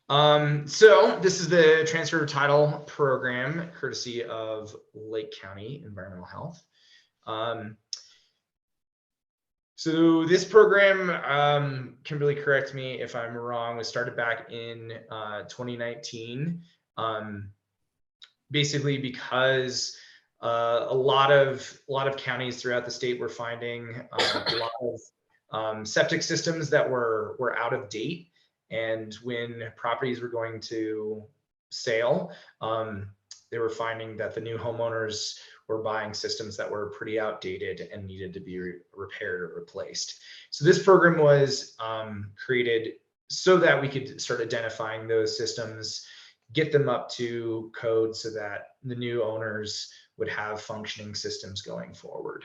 So this is the transfer of title program, courtesy of Lake County Environmental Health. So this program, Kimberly, correct me if I'm wrong, was started back in 2019, basically because a lot of counties throughout the state were finding a lot of septic systems that were out of date. And when properties were going to sale, they were finding that the new homeowners were buying systems that were pretty outdated and needed to be repaired or replaced. So this program was created so that we could start identifying those systems, get them up to code so that the new owners would have functioning systems going forward.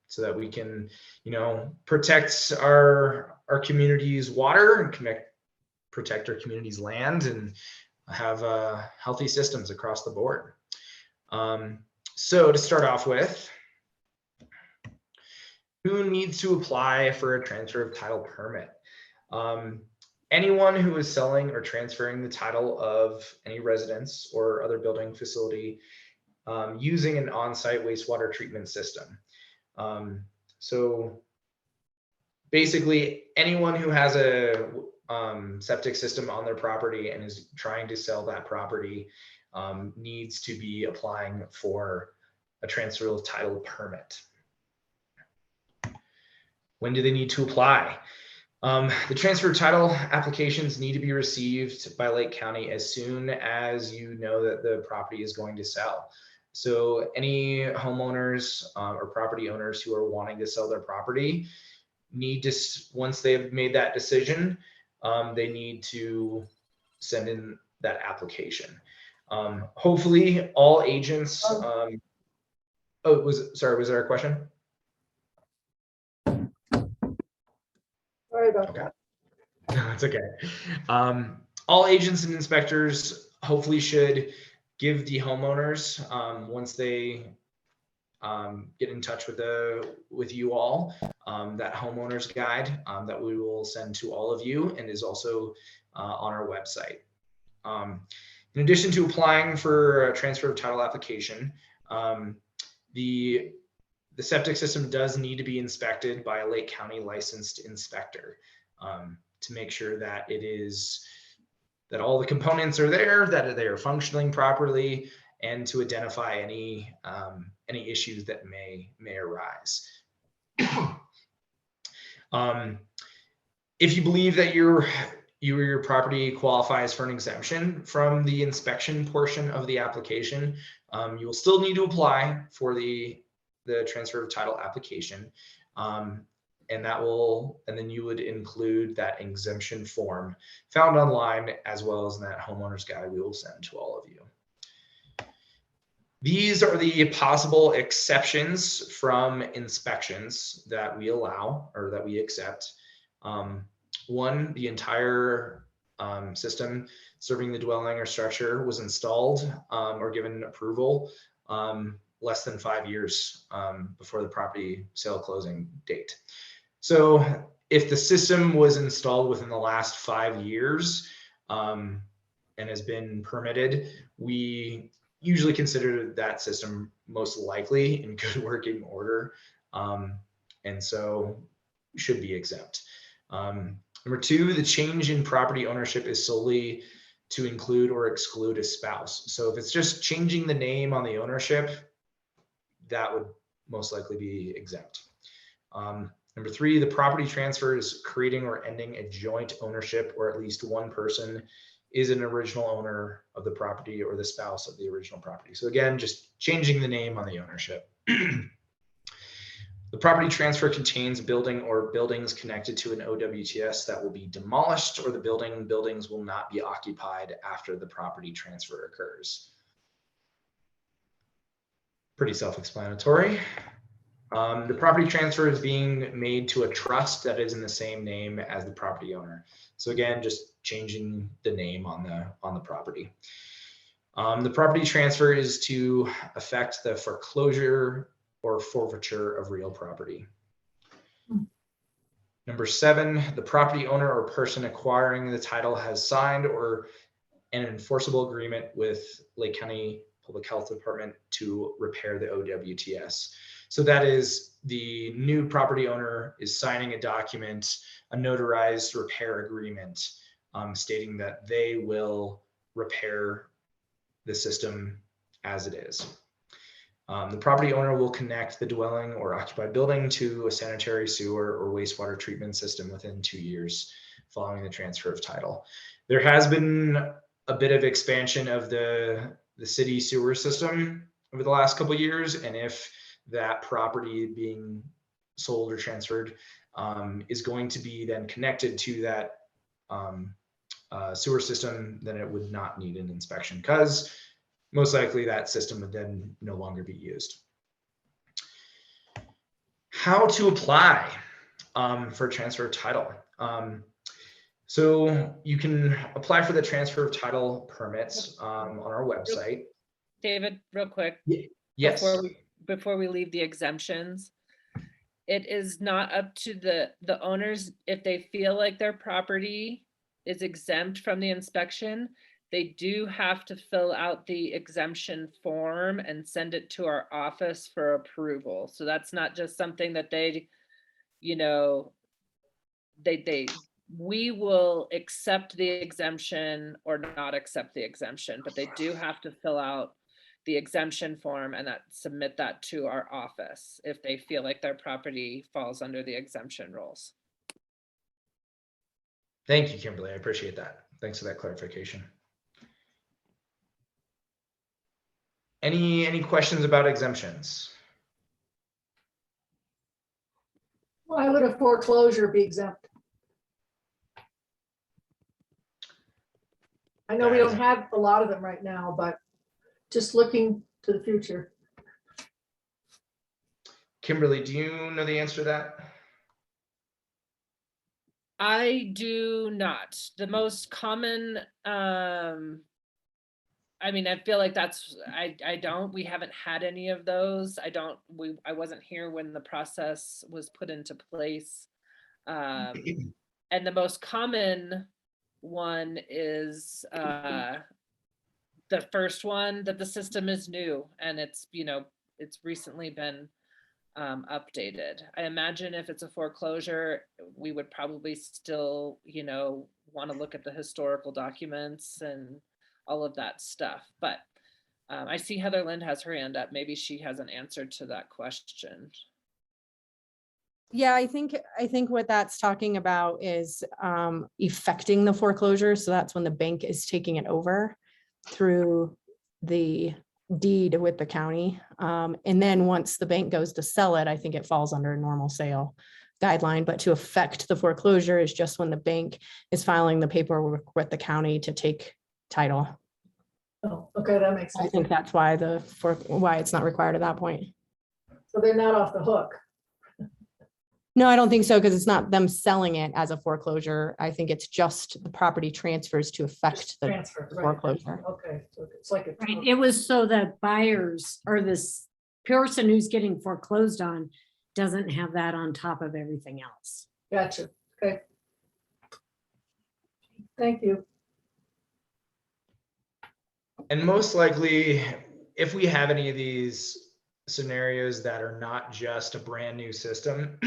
So that we can, protect our community's water and protect our community's land and have healthy systems across the board. So to start off with, who needs to apply for a transfer of title permit? Anyone who is selling or transferring the title of any residence or other building facility using an on-site wastewater treatment system. So basically anyone who has a septic system on their property and is trying to sell that property needs to be applying for a transfer of title permit. When do they need to apply? The transfer of title applications need to be received by Lake County as soon as you know that the property is going to sell. So any homeowners or property owners who are wanting to sell their property need to, once they've made that decision, they need to send in that application. Hopefully all agents, was there a question? Sorry about that. No, it's okay. All agents and inspectors hopefully should give the homeowners, once they get in touch with you all, that homeowners guide that we will send to all of you and is also on our website. In addition to applying for a transfer of title application, the septic system does need to be inspected by a Lake County licensed inspector to make sure that that all the components are there, that they are functioning properly, and to identify any issues that may arise. If you believe that your property qualifies for an exemption from the inspection portion of the application, you will still need to apply for the transfer of title application. And then you would include that exemption form found online, as well as in that homeowner's guide we will send to all of you. These are the possible exceptions from inspections that we allow or that we accept. One, the entire system serving the dwelling or structure was installed or given approval less than 5 years before the property sale closing date. So if the system was installed within the last 5 years and has been permitted, we usually consider that system most likely in good working order, and so should be exempt. Number two, the change in property ownership is solely to include or exclude a spouse. So if it's just changing the name on the ownership, that would most likely be exempt. Number three, the property transfer is creating or ending a joint ownership, or at least one person is an original owner of the property or the spouse of the original property. So again, just changing the name on the ownership. The property transfer contains a building or buildings connected to an OWTS that will be demolished, or the buildings will not be occupied after the property transfer occurs. Pretty self-explanatory. The property transfer is being made to a trust that is in the same name as the property owner. So again, just changing the name on the property. The property transfer is to affect the foreclosure or forfeiture of real property. Number 7, the property owner or person acquiring the title has signed or an enforceable agreement with Lake County Public Health Department to repair the OWTS. So that is the new property owner is signing a document, a notarized repair agreement, stating that they will repair the system as it is. The property owner will connect the dwelling or occupied building to a sanitary sewer or wastewater treatment system within 2 years following the transfer of title. There has been a bit of expansion of the city sewer system over the last couple of years, and if that property being sold or transferred is going to be then connected to that sewer system, then it would not need an inspection because most likely that system would then no longer be used. How to apply for transfer of title. So you can apply for the transfer of title permits on our website. David, real quick. Yes. Before we leave the exemptions, it is not up to the owners if they feel like their property is exempt from the inspection. They do have to fill out the exemption form and send it to our office for approval. So that's not just something that they, you know, we will accept the exemption or not accept the exemption, but they do have to fill out the exemption form and submit that to our office if they feel like their property falls under the exemption rules. Thank you, Kimberly. I appreciate that. Thanks for that clarification. Any questions about exemptions? Why would a foreclosure be exempt? I know we don't have a lot of them right now, but just looking to the future. Kimberly, do you know the answer to that? I do not. The most common, I mean, I feel like we haven't had any of those. I wasn't here when the process was put into place. And the most common one is the first one, that the system is new and it's recently been updated. I imagine if it's a foreclosure, we would probably still, want to look at the historical documents and all of that stuff. But I see Heather Lind has her hand up. Maybe she has an answer to that question. Yeah, I think what that's talking about is effecting the foreclosure. So that's when the bank is taking it over through the deed with the county. And then once the bank goes to sell it, I think it falls under a normal sale guideline. But to affect the foreclosure is just when the bank is filing the paperwork with the county to take title. Oh, okay, that makes sense. I think that's why why it's not required at that point. So they're not off the hook. No, I don't think so, because it's not them selling it as a foreclosure. I think it's just the property transfers to affect the Transfer, right. foreclosure. Okay, so it's like a. Right, it was so that buyers or this person who's getting foreclosed on doesn't have that on top of everything else. Gotcha, okay. Thank you. And most likely, if we have any of these scenarios that are not just a brand new system,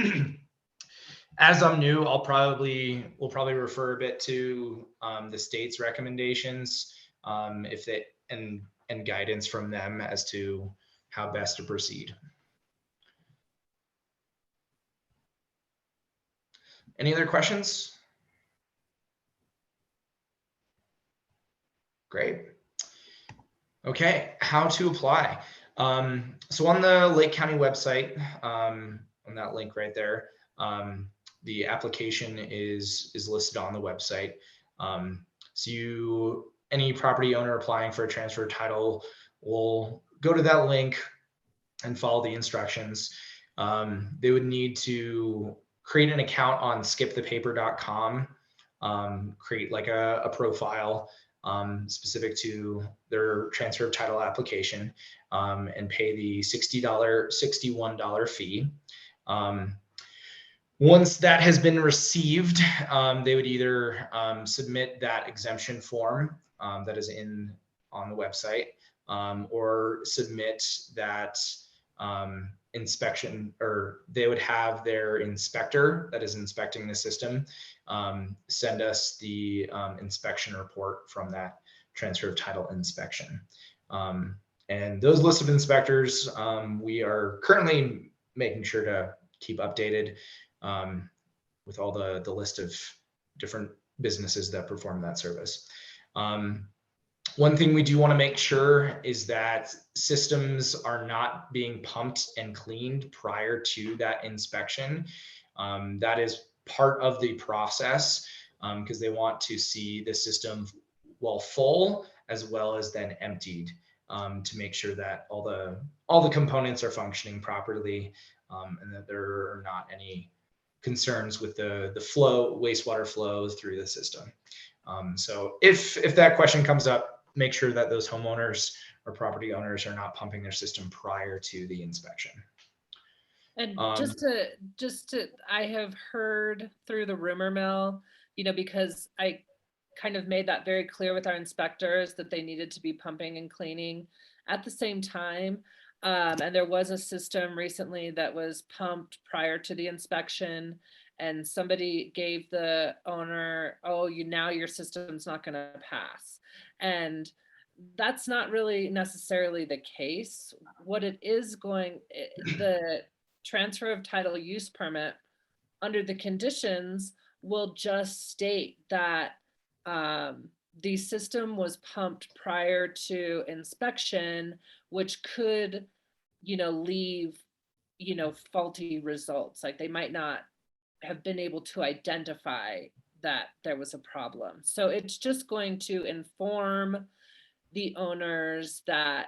as I'm new, we'll probably refer a bit to the state's recommendations, if they and guidance from them as to how best to proceed. Any other questions? Great. Okay, how to apply. So on the Lake County website, on that link right there, the application is listed on the website. So any property owner applying for a transfer of title will go to that link and follow the instructions. They would need to create an account on skipthepaper.com, create like a profile specific to their transfer of title application, and pay the $61 fee. Once that has been received, they would either submit that exemption form that is on the website, or submit that inspection, or they would have their inspector that is inspecting the system send us the inspection report from that transfer of title inspection. And those lists of inspectors, we are currently making sure to keep updated with all the list of different businesses that perform that service. One thing we do want to make sure is that systems are not being pumped and cleaned prior to that inspection. That is part of the process because they want to see the system while full as well as then emptied to make sure that all the components are functioning properly and that there are not any concerns with the wastewater flow through the system. So if that question comes up, make sure that those homeowners or property owners are not pumping their system prior to the inspection. And just to, I have heard through the rumor mill, because I kind of made that very clear with our inspectors that they needed to be pumping and cleaning at the same time. And there was a system recently that was pumped prior to the inspection, and somebody gave the owner, oh, now your system's not going to pass. And that's not really necessarily the case. What it is the transfer of title use permit under the conditions will just state that the system was pumped prior to inspection, which could, leave, faulty results. Like they might not have been able to identify that there was a problem. So it's just going to inform the owners that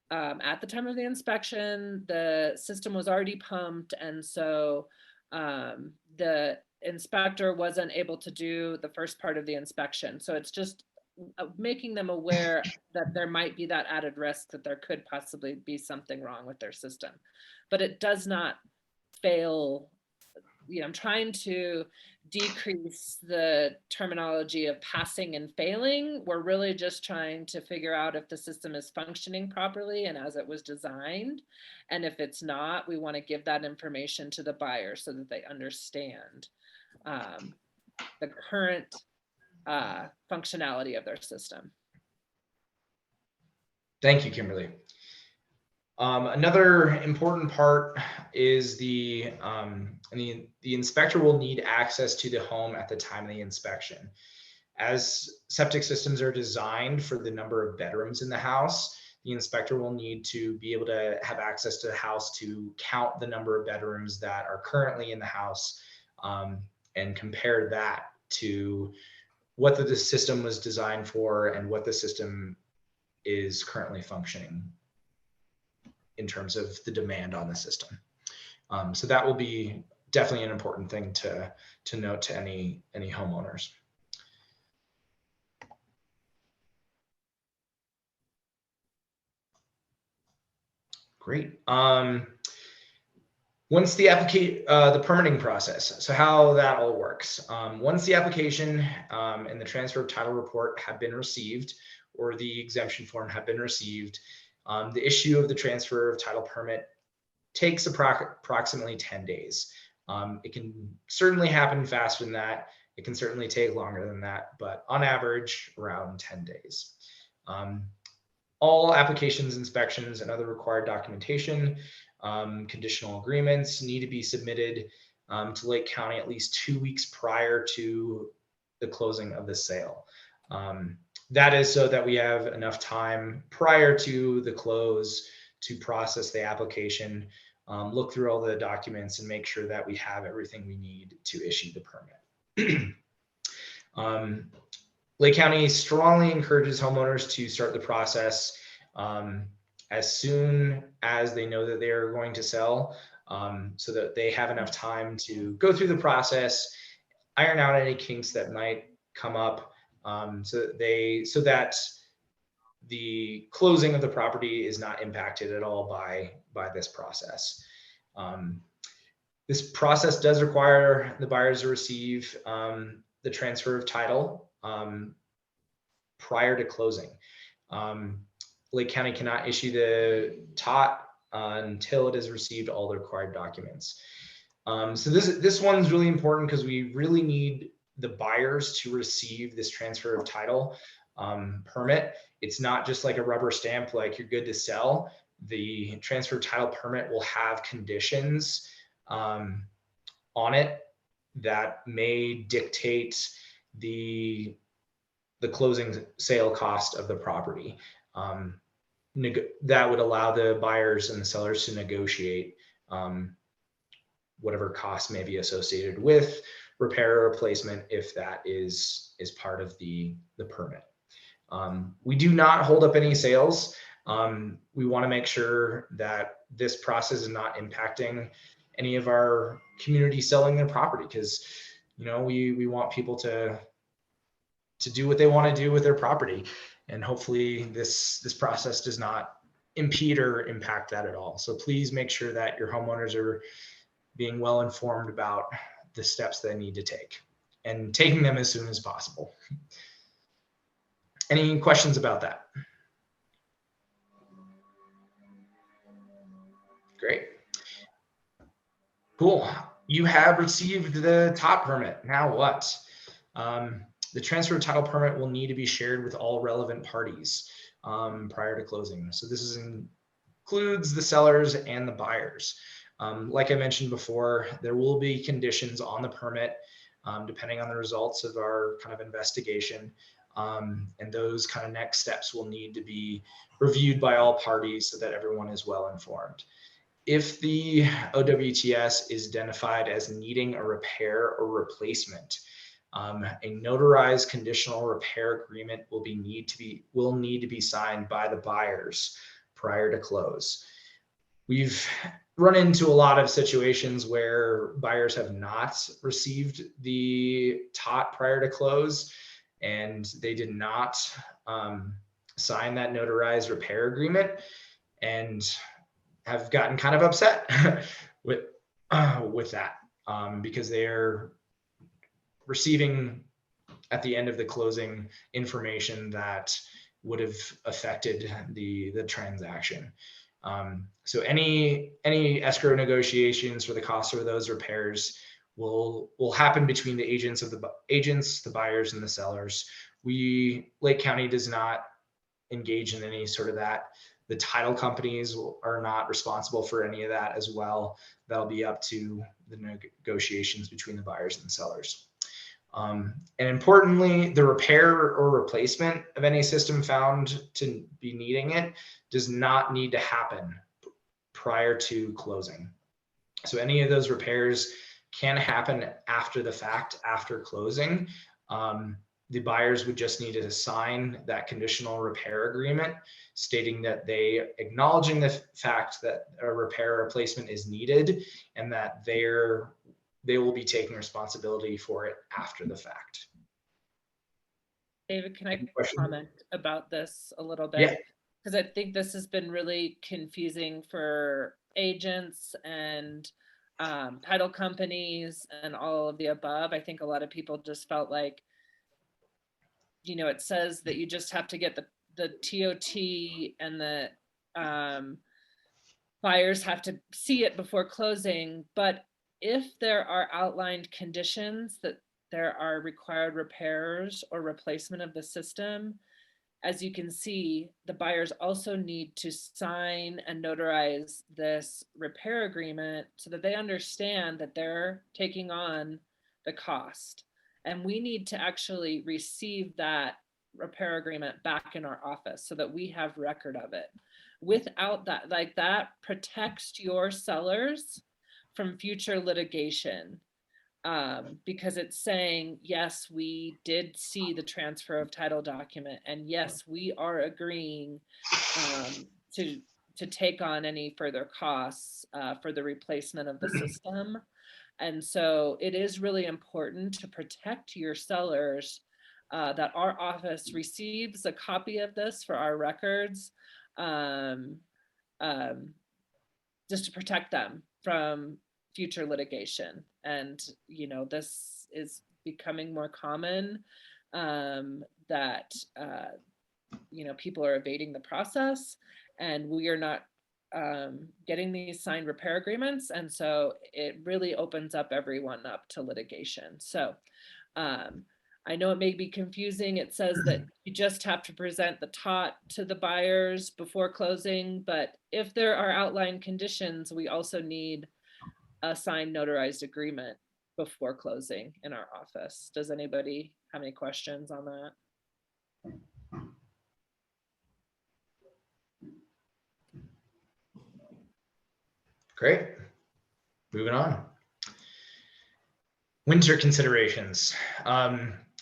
at the time of the inspection, the system was already pumped. And so the inspector wasn't able to do the first part of the inspection. So it's just making them aware that there might be that added risk that there could possibly be something wrong with their system. But it does not fail. I'm trying to decrease the terminology of passing and failing. We're really just trying to figure out if the system is functioning properly and as it was designed. And if it's not, we want to give that information to the buyer so that they understand the current functionality of their system. Thank you, Kimberly. Another important part is the inspector will need access to the home at the time of the inspection. As septic systems are designed for the number of bedrooms in the house, the inspector will need to be able to have access to the house to count the number of bedrooms that are currently in the house and compare that to what the system was designed for and what the system is currently functioning in terms of the demand on the system. So that will be definitely an important thing to note to any homeowners. Great. Once the permitting process, so how that all works. Once the application and the transfer of title report have been received, or the exemption form have been received, the issue of the transfer of title permit takes approximately 10 days. It can certainly happen faster than that. It can certainly take longer than that, but on average, around 10 days. All applications, inspections, and other required documentation, conditional agreements need to be submitted to Lake County at least 2 weeks prior to the closing of the sale. That is so that we have enough time prior to the close to process the application, look through all the documents, and make sure that we have everything we need to issue the permit. Lake County strongly encourages homeowners to start the process as soon as they know that they are going to sell, so that they have enough time to go through the process, iron out any kinks that might come up, so that the closing of the property is not impacted at all by this process. This process does require the buyers to receive the transfer of title prior to closing. Lake County cannot issue the TOT until it has received all the required documents. So this one's really important because we really need the buyers to receive this transfer of title permit. It's not just like a rubber stamp, like you're good to sell. The transfer of title permit will have conditions on it that may dictate the closing sale cost of the property. That would allow the buyers and the sellers to negotiate whatever costs may be associated with repair or replacement if that is part of the permit. We do not hold up any sales. We want to make sure that this process is not impacting any of our community selling their property, because we want people to do what they want to do with their property, and hopefully this process does not impede or impact that at all. So please make sure that your homeowners are being well informed about the steps they need to take and taking them as soon as possible. Any questions about that? Great. Cool. You have received the TOT permit. Now what? The transfer of title permit will need to be shared with all relevant parties prior to closing. So this includes the sellers and the buyers. Like I mentioned before, there will be conditions on the permit depending on the results of our kind of investigation. And those kind of next steps will need to be reviewed by all parties so that everyone is well informed. If the OWTS is identified as needing a repair or replacement, a notarized conditional repair agreement will need to be signed by the buyers prior to close. We've run into a lot of situations where buyers have not received the TOT prior to close, and they did not sign that notarized repair agreement, and have gotten kind of upset with that because they're receiving at the end of the closing information that would have affected the transaction. So any escrow negotiations for the cost of those repairs will happen between the agents, the buyers, and the sellers. Lake County does not engage in any sort of that. The title companies are not responsible for any of that as well. That'll be up to the negotiations between the buyers and the sellers. And importantly, the repair or replacement of any system found to be needing it does not need to happen prior to closing. So any of those repairs can happen after the fact, after closing. The buyers would just need to sign that conditional repair agreement stating that they acknowledging the fact that a repair or replacement is needed, and that they will be taking responsibility for it after the fact. David, can I comment about this a little bit? Yeah. Because I think this has been really confusing for agents and title companies and all of the above. I think a lot of people just felt like, it says that you just have to get the TOT, and the buyers have to see it before closing. But if there are outlined conditions that there are required repairs or replacement of the system, as you can see, the buyers also need to sign and notarize this repair agreement so that they understand that they're taking on the cost. And we need to actually receive that repair agreement back in our office so that we have record of it. Without that, that protects your sellers from future litigation. Because it's saying, yes, we did see the transfer of title document, and yes, we are agreeing to take on any further costs for the replacement of the system. And so it is really important to protect your sellers, that our office receives a copy of this for our records, just to protect them from future litigation. And, you know, this is becoming more common, that, you know, people are evading the process, and we are not getting these signed repair agreements. And so it really opens up everyone up to litigation. So I know it may be confusing. It says that you just have to present the TOT to the buyers before closing, but if there are outlined conditions, we also need a signed notarized agreement before closing in our office. Does anybody have any questions on that? Great. Moving on. Winter considerations.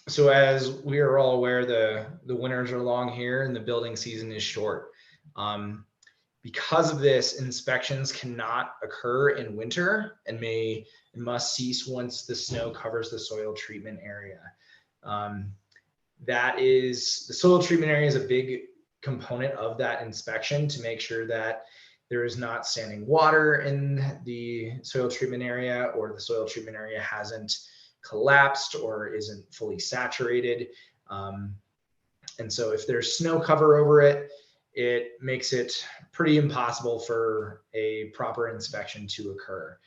So as we are all aware, the winters are long here and the building season is short. Because of this, inspections cannot occur in winter and must cease once the snow covers the soil treatment area. The soil treatment area is a big component of that inspection to make sure that there is not standing water in the soil treatment area, or the soil treatment area hasn't collapsed or isn't fully saturated. And so if there's snow cover over it, it makes it pretty impossible for a proper inspection to occur.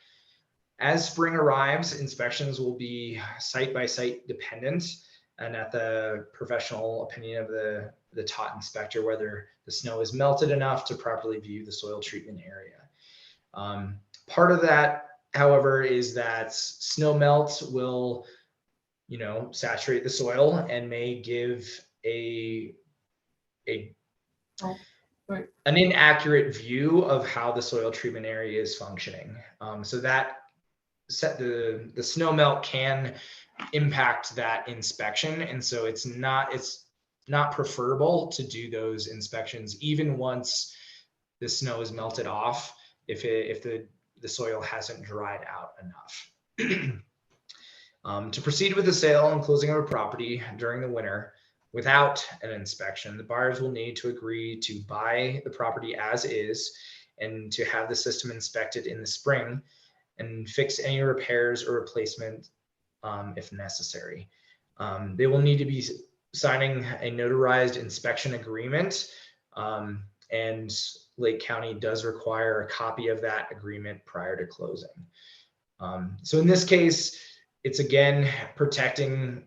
As spring arrives, inspections will be site by site dependent and at the professional opinion of the TOT inspector, whether the snow is melted enough to properly view the soil treatment area. Part of that, however, is that snow melt will, you know, saturate the soil and may give an inaccurate view of how the soil treatment area is functioning. So that the snow melt can impact that inspection, and so it's not preferable to do those inspections even once the snow is melted off if the soil hasn't dried out enough. To proceed with the sale and closing of a property during the winter without an inspection, the buyers will need to agree to buy the property as is and to have the system inspected in the spring and fix any repairs or replacement if necessary. They will need to be signing a notarized inspection agreement, and Lake County does require a copy of that agreement prior to closing. So in this case, it's again protecting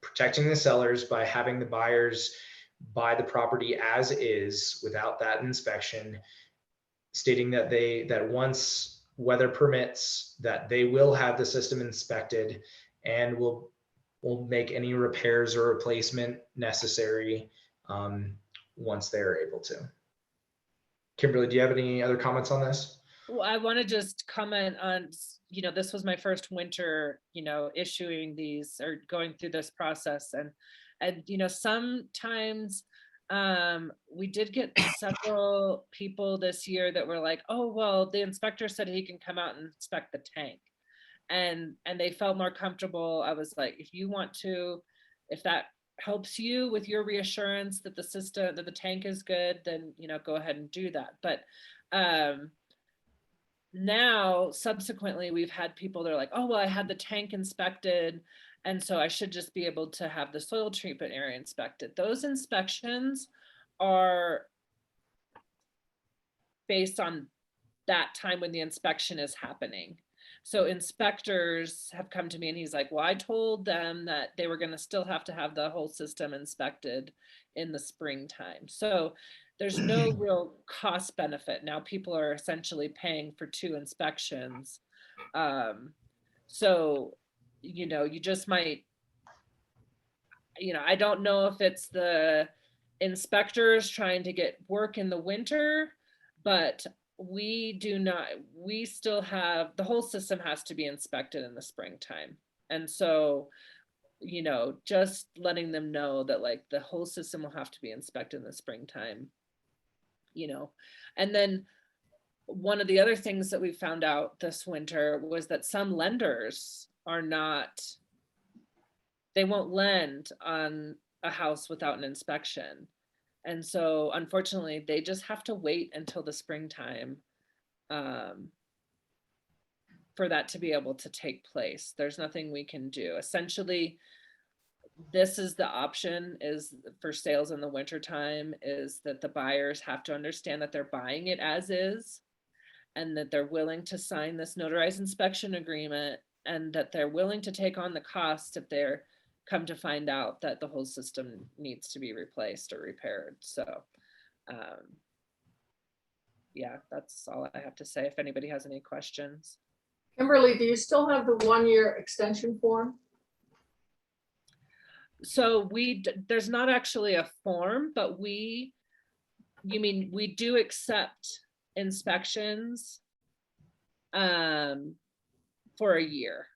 the sellers by having the buyers buy the property as is without that inspection, stating that once weather permits, that they will have the system inspected and will make any repairs or replacement necessary once they're able to. Kimberly, do you have any other comments on this? Well, I want to just comment on, you know, this was my first winter, you know, issuing these or going through this process. And, you know, sometimes we did get several people this year that were like, oh, well, the inspector said he can come out and inspect the tank. And they felt more comfortable. I was like, if you want to, if that helps you with your reassurance that the tank is good, then, you know, go ahead and do that. But now subsequently we've had people that are like, oh, well, I had the tank inspected, and so I should just be able to have the soil treatment area inspected. Those inspections are based on that time when the inspection is happening. So inspectors have come to me and he's like, well, I told them that they were going to still have to have the whole system inspected in the springtime. So there's no real cost benefit. Now people are essentially paying for 2 inspections. So, you know, you just might, you know, I don't know if it's the inspectors trying to get work in the winter, but we still have, the whole system has to be inspected in the springtime. And so, you know, just letting them know that like the whole system will have to be inspected in the springtime, you know. And then one of the other things that we found out this winter was that some lenders they won't lend on a house without an inspection. And so unfortunately, they just have to wait until the springtime for that to be able to take place. There's nothing we can do. Essentially, this is the option is for sales in the wintertime, is that the buyers have to understand that they're buying it as is, and that they're willing to sign this notarized inspection agreement, and that they're willing to take on the cost if they're come to find out that the whole system needs to be replaced or repaired. So yeah, that's all I have to say. If anybody has any questions. Kimberly, do you still have the 1-year extension form? So there's not actually a form, but we do accept inspections for a year.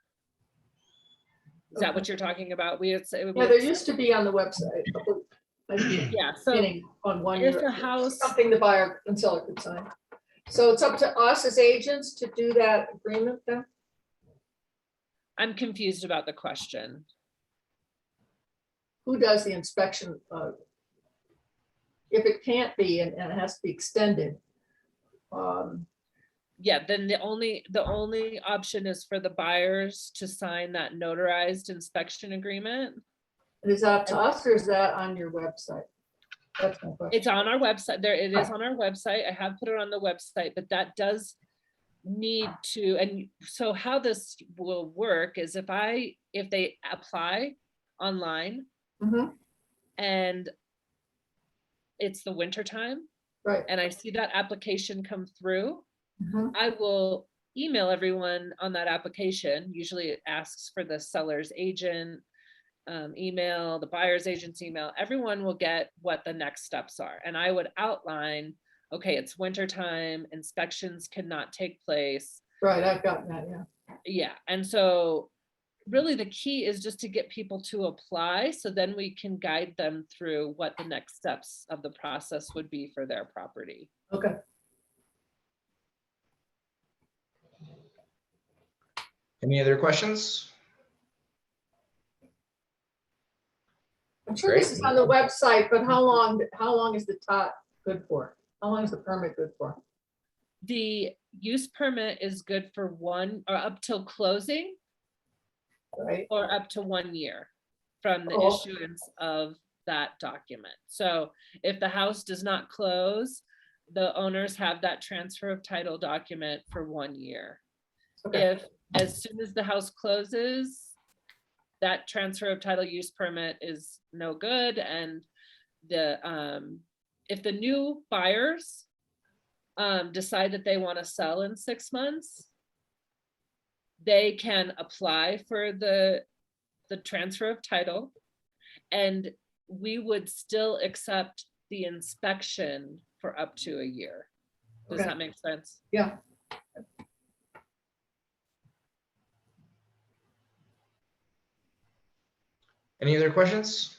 Is that what you're talking about? Yeah, there used to be on the website. Yeah, so On 1 if year, a house, something the buyer and seller could sign. So it's up to us as agents to do that agreement then? I'm confused about the question. Who does the inspection? If it can't be and it has to be extended. Yeah, then the only option is for the buyers to sign that notarized inspection agreement. And is that up to us or is that on your website? That's my question. It's on our website. It is on our website. I have put it on the website, but that does need to, and so how this will work is if they apply online Mhm, and it's the winter time right. and I see that application come through, Mhm, I will email everyone on that application. Usually it asks for the seller's agent email, the buyer's agent's email. Everyone will get what the next steps are. And I would outline, okay, it's winter time, inspections cannot take place. right, I've gotten that, yeah. Yeah, and so really the key is just to get people to apply, so then we can guide them through what the next steps of the process would be for their property. Okay. Any other questions? I'm sure this Great. is on the website, but how long is the tot good for? How long is the permit good for? The use permit is good for one or up till closing Right? or up to 1 year from the Oh. issuance of that document. So if the house does not close, the owners have that transfer of title document for 1 year. Okay. If as soon as the house closes, that transfer of title use permit is no good, and the if the new buyers decide that they want to sell in 6 months, they can apply for the transfer of title, and we would still accept the inspection for up to a year. Does Okay. that make sense? Yeah. Any other questions?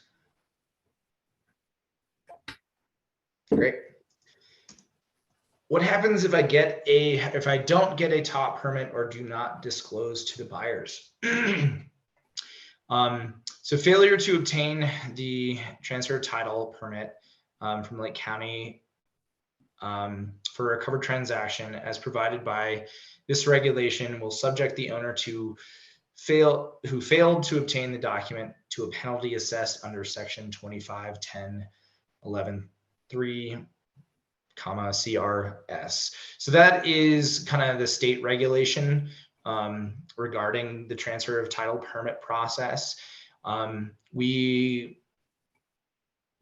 Great. What happens if I don't get a top permit or do not disclose to the buyers? So failure to obtain the transfer of title permit from Lake County for a covered transaction as provided by this regulation will subject the owner who failed to obtain the document to a penalty assessed under section 2510.11.3, CRS. So that is kind of the state regulation regarding the transfer of title permit process. We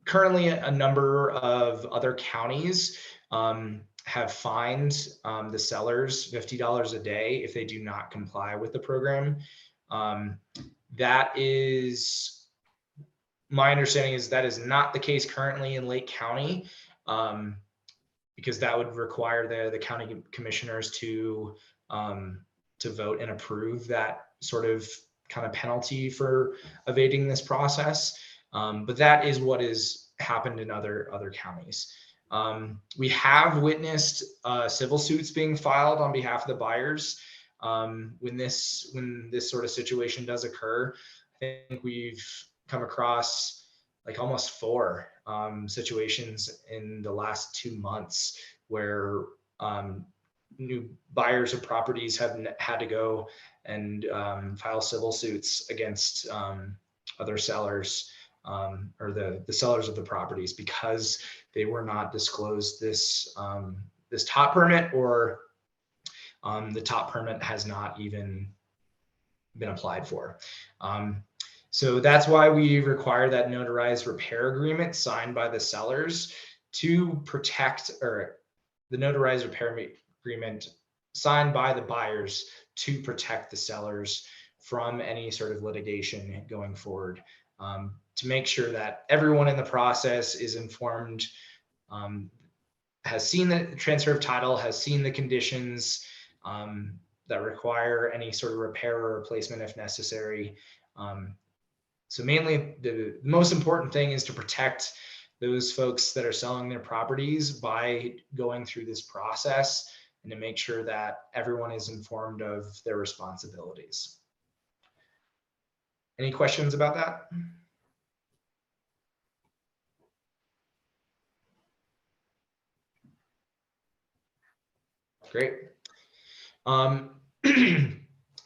currently, a number of other counties have fined the sellers $50 a day if they do not comply with the program. That is, my understanding is that is not the case currently in Lake County, because that would require the county commissioners to vote and approve that sort of kind of penalty for evading this process. But that is what has happened in other counties. We have witnessed civil suits being filed on behalf of the buyers when this sort of situation does occur. I think we've come across like almost 4 situations in the last 2 months where new buyers of properties have had to go and file civil suits against other sellers or the sellers of the properties because they were not disclosed this this top permit, or the top permit has not even been applied for. So that's why we require that notarized repair agreement signed by the sellers to protect, or the notarized repair agreement signed by the buyers to protect the sellers from any sort of litigation going forward, to make sure that everyone in the process is informed, has seen the transfer of title, has seen the conditions that require any sort of repair or replacement if necessary. So mainly the most important thing is to protect those folks that are selling their properties by going through this process, and to make sure that everyone is informed of their responsibilities. Any questions about that? Great.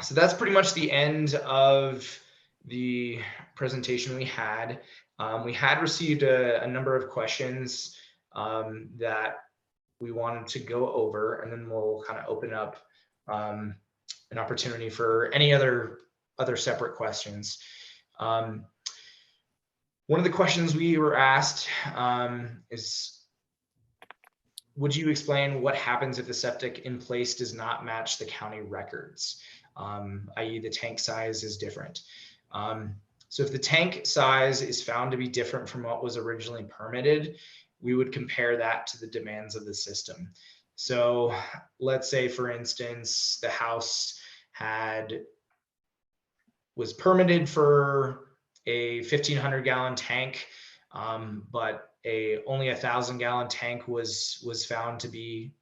So that's pretty much the end of the presentation we had. We had received a number of questions that we wanted to go over, and then we'll kind of open up an opportunity for any other separate questions. One of the questions we were asked is, would you explain what happens if the septic in place does not match the county records, i.e. the tank size is different? So if the tank size is found to be different from what was originally permitted, we would compare that to the demands of the system. So let's say, for instance, the house was permitted for a 1,500 gallon tank, but only 1,000 gallon tank was found to be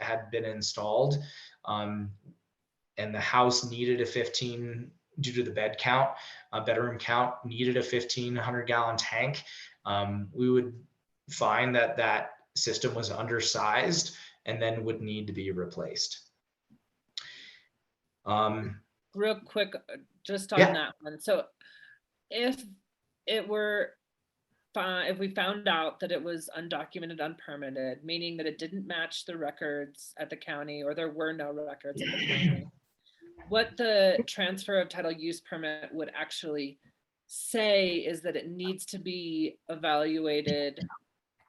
had been installed, and the house needed a 15, due to the bedroom count, needed a 1,500 gallon tank. We would find that system was undersized and then would need to be replaced. Real quick, just on Yeah. that one. So if we found out that it was undocumented, unpermitted, meaning that it didn't match the records at the county, or there were no records at the county, what the transfer of title use permit would actually say is that it needs to be evaluated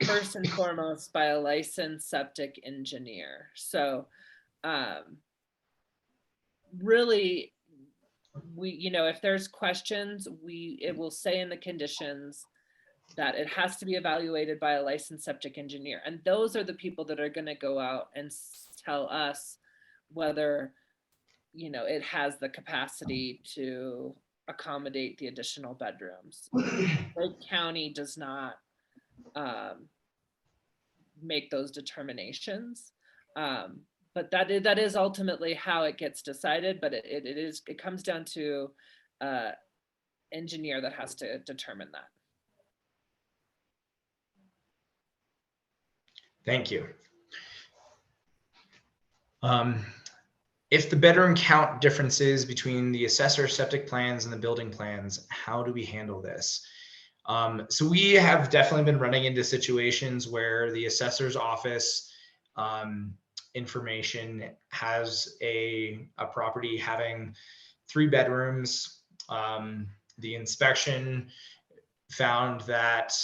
first and foremost by a licensed septic engineer. So really, if there's questions, it will say in the conditions that it has to be evaluated by a licensed septic engineer. And those are the people that are going to go out and tell us whether, it has the capacity to accommodate the additional bedrooms. Lake County does not make those determinations. But that is ultimately how it gets decided. But it comes down to engineer that has to determine that. Thank you. If the bedroom count differences between the assessor septic plans and the building plans, how do we handle this? So we have definitely been running into situations where the assessor's office information has a property having 3 bedrooms. The inspection found that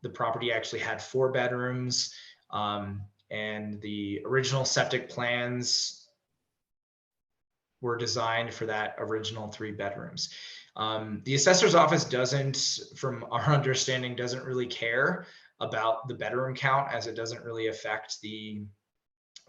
the property actually had 4 bedrooms, and the original septic plans were designed for that original 3 bedrooms. The assessor's office doesn't, from our understanding, doesn't really care about the bedroom count, as it doesn't really affect the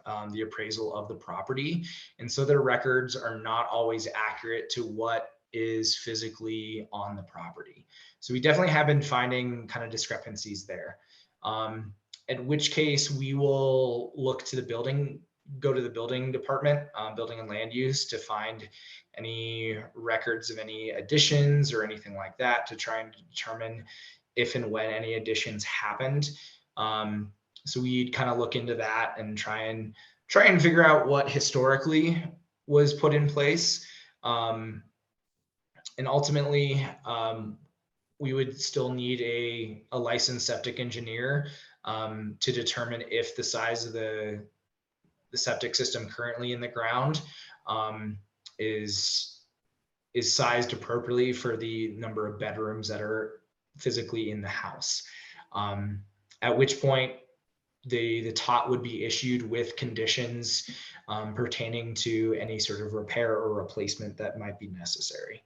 appraisal of the property. And so their records are not always accurate to what is physically on the property. So we definitely have been finding kind of discrepancies there. In which case we will look to go to the building department, building and land use, to find any records of any additions or anything like that, to try and determine if and when any additions happened. So we'd kind of look into that and try and try and figure out what historically was put in place. And ultimately, we would still need a licensed septic engineer to determine if the size of the septic system currently in the ground is sized appropriately for the number of bedrooms that are physically in the house. At which point the TOT would be issued with conditions pertaining to any sort of repair or replacement that might be necessary.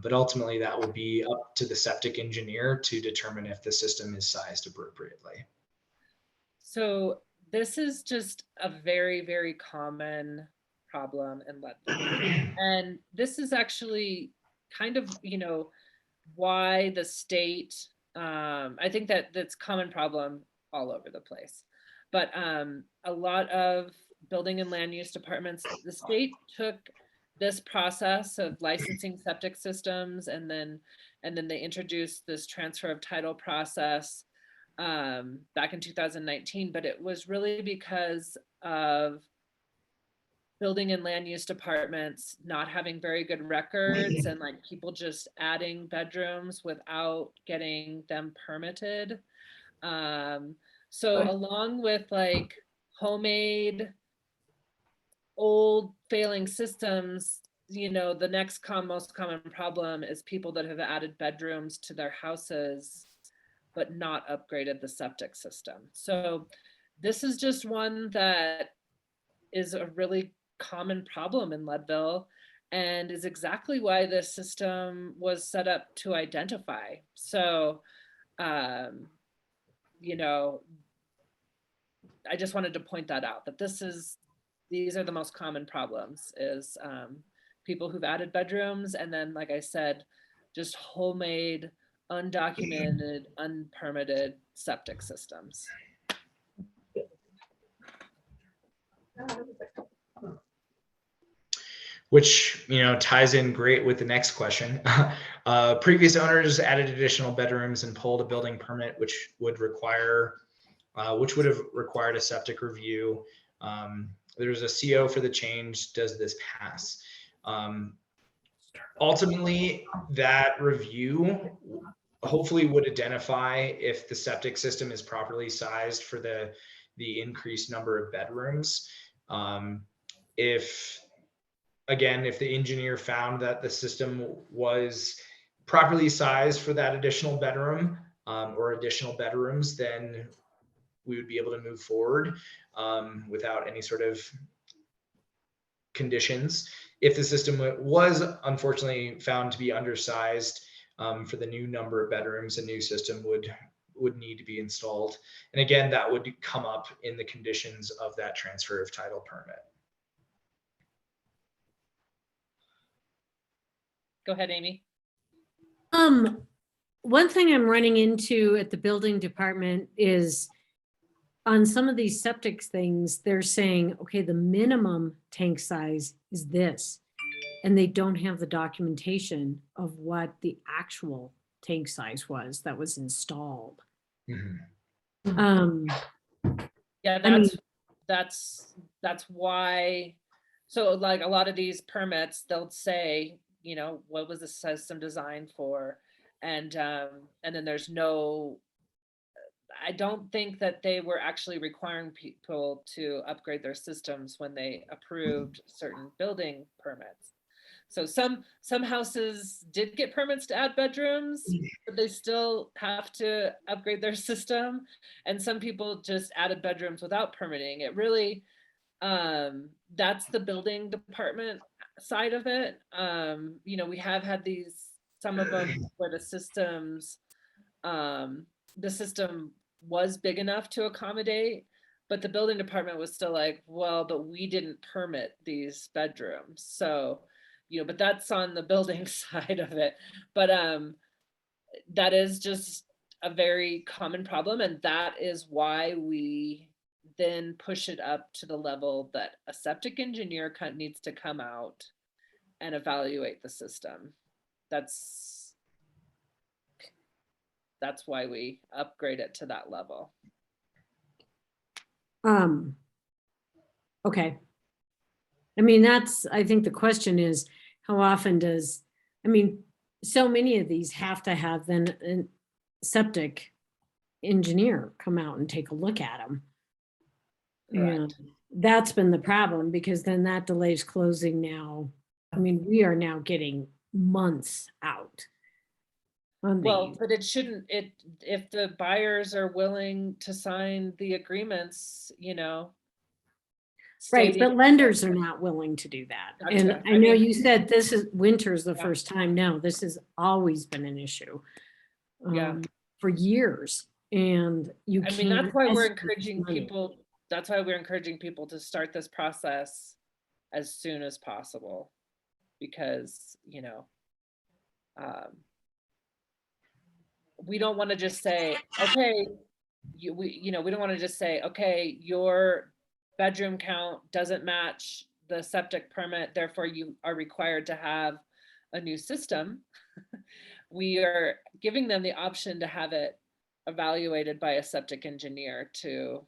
But ultimately that would be up to the septic engineer to determine if the system is sized appropriately. So this is just a very, very common problem in Leadville. And this is actually kind of, why the state, I think that that's common problem all over the place. But a lot of building and land use departments, the state took this process of licensing septic systems and then they introduced this transfer of title process back in 2019, but it was really because of building and land use departments not having very good records and like people just adding bedrooms without getting them permitted. So along with like homemade old failing systems, the next most common problem is people that have added bedrooms to their houses but not upgraded the septic system. So this is just one that is a really common problem in Leadville and is exactly why this system was set up to identify. So, I just wanted to point that out, that these are the most common problems is people who've added bedrooms. And then, like I said, just homemade, undocumented, unpermitted septic systems. Which ties in great with the next question. Previous owners added additional bedrooms and pulled a building permit, which would have required a septic review. There's a CO for the change. Does this pass? Ultimately, that review hopefully would identify if the septic system is properly sized for the increased number of bedrooms. If the engineer found that the system was properly sized for that additional bedroom or additional bedrooms, then we would be able to move forward without any sort of conditions. If the system was unfortunately found to be undersized for the new number of bedrooms, a new system would need to be installed. And again, that would come up in the conditions of that transfer of title permit. Go ahead, Amy. One thing I'm running into at the building department is on some of these septic things, they're saying, okay, the minimum tank size is this, and they don't have the documentation of what the actual tank size was that was installed. Mm-hmm. Yeah, that's why. So like a lot of these permits, they'll say, what was the system designed for? And then there's no, I don't think that they were actually requiring people to upgrade their systems when they approved certain building permits. So some houses did get permits to add bedrooms, but they still have to upgrade their system. And some people just added bedrooms without permitting. It really, that's the building department side of it. We have had some of them where the system was big enough to accommodate, but the building department was still like, well, but we didn't permit these bedrooms. So, but that's on the building side of it. But that is just a very common problem. And that is why we then push it up to the level that a septic engineer needs to come out and evaluate the system. That's why we upgrade it to that level. Okay. I mean, I think the question is, how often so many of these have to have then a septic engineer come out and take a look at them. Correct. And that's been the problem, because then that delays closing now. I mean, we are now getting months out on Well, these. but it shouldn't, if the buyers are willing to sign the agreements, Right, stating. but lenders are not willing to do that. And Gotcha. I I know mean- you said winter's the Yeah. first time. No, this has always been an issue. Yeah. For years, and you I can't. mean, that's why we're estimate encouraging money. people, that's why we're encouraging people to start this process as soon as possible. Because, we don't want to just say, okay, we don't want to just say, okay, your bedroom count doesn't match the septic permit, therefore you are required to have a new system. We are giving them the option to have it evaluated by a septic engineer to,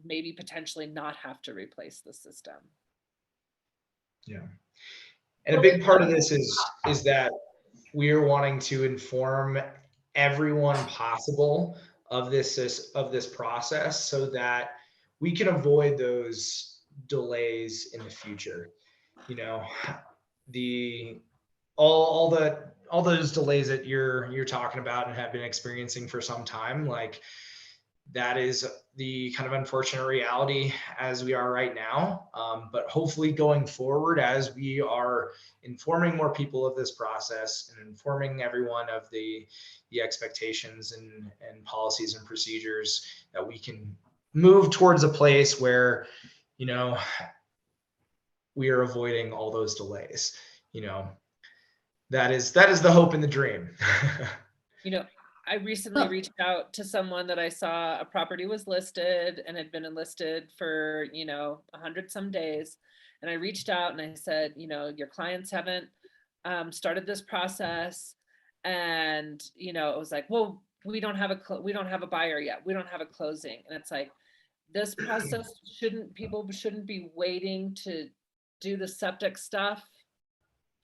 maybe potentially not have to replace the system. Yeah. And a big part of this is that we're wanting to inform everyone possible of this process so that we can avoid those delays in the future. All those delays that you're talking about and have been experiencing for some time, like that is the kind of unfortunate reality as we are right now. But hopefully going forward, as we are informing more people of this process and informing everyone of the expectations and policies and procedures, that we can move towards a place where, we are avoiding all those delays. That is the hope and the dream. I recently reached out to someone that I saw a property was listed and had been enlisted for, 100 some days. And I reached out and I said, your clients haven't started this process. And, it was like, well, we don't have a buyer yet. We don't have a closing. And it's like, this process people shouldn't be waiting to do the septic stuff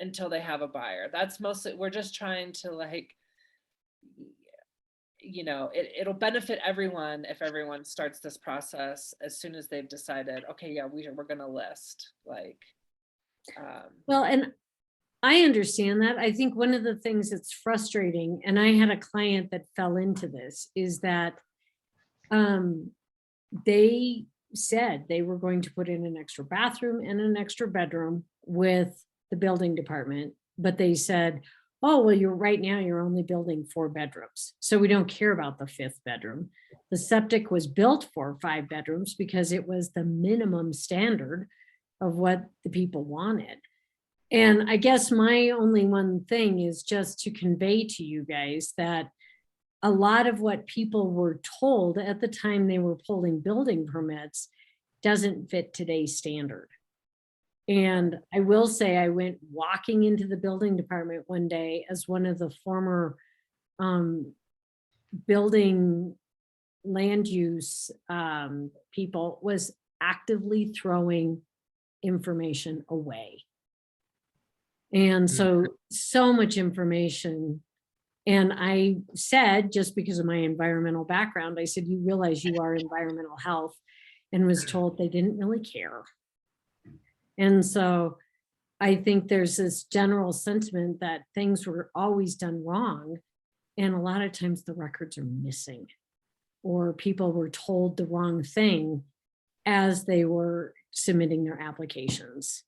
until they have a buyer. That's mostly, we're just trying to it'll benefit everyone if everyone starts this process as soon as they've decided, okay, yeah, we're going to list Well, and I understand that. I think one of the things that's frustrating, and I had a client that fell into this, is that they said they were going to put in an extra bathroom and an extra bedroom with the building department, but they said, oh, well, right now you're only building 4 bedrooms, so we don't care about the 5th bedroom. The septic was built for 5 bedrooms because it was the minimum standard of what the people wanted. And I guess my only one thing is just to convey to you guys that a lot of what people were told at the time they were pulling building permits doesn't fit today's standard. And I will say, I went walking into the building department one day as one of the former building land use people was actively throwing information away. And so much information. And I said, just because of my environmental background, I said, you realize you are environmental health, and was told they didn't really care. And so I think there's this general sentiment that things were always done wrong. And a lot of times the records are missing, or people were told the wrong thing as they were submitting their applications.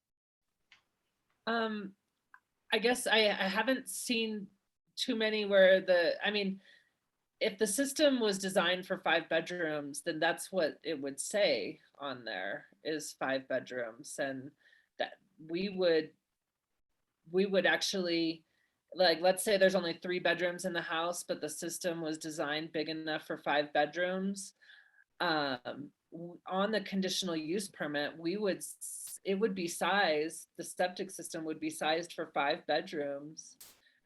I guess I haven't seen too many where if the system was designed for 5 bedrooms, then that's what it would say on there, is 5 bedrooms. And that we would actually, let's say there's only 3 bedrooms in the house, but the system was designed big enough for 5 bedrooms. On the conditional use permit, it would be sized, the septic system would be sized for 5 bedrooms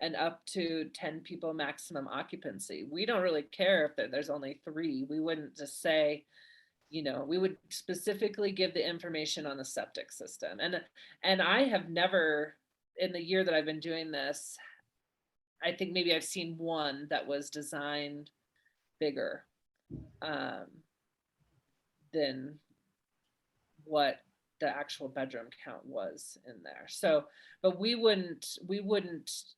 and up to 10 people maximum occupancy. We don't really care if there's only 3. We wouldn't just say, we would specifically give the information on the septic system. And I have never, in the year that I've been doing this, I think maybe I've seen one that was designed bigger than what the actual bedroom count was in there. So, but we wouldn't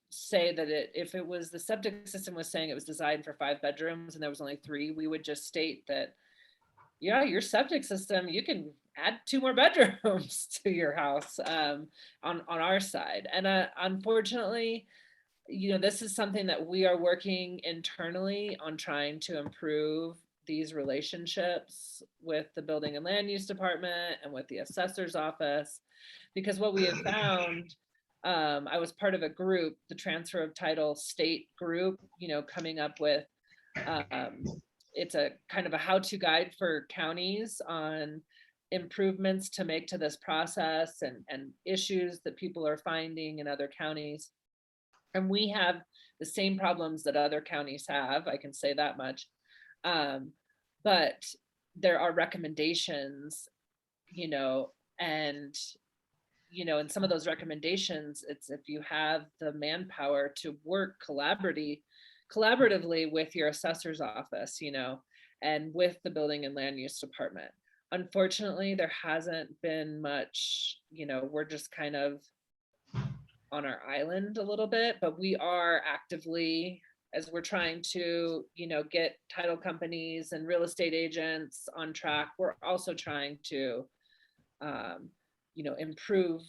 say that if it was the septic system was saying it was designed for 5 bedrooms and there was only 3, we would just state that, yeah, your septic system, you can add 2 more bedrooms to your house on our side. And unfortunately, this is something that we are working internally on trying to improve these relationships with the building and land use department and with the assessor's office, because what we have found, I was part of a group, the transfer of title state group, coming up with, it's a kind of a how-to guide for counties on improvements to make to this process and issues that people are finding in other counties. And we have the same problems that other counties have, I can say that much. But there are recommendations, and, in some of those recommendations, it's if you have the manpower to work collaboratively with your assessor's office, and with the building and land use department. Unfortunately, there hasn't been much, we're just kind of on our island a little bit, but we are actively, as we're trying to, get title companies and real estate agents on track, we're also trying to, improve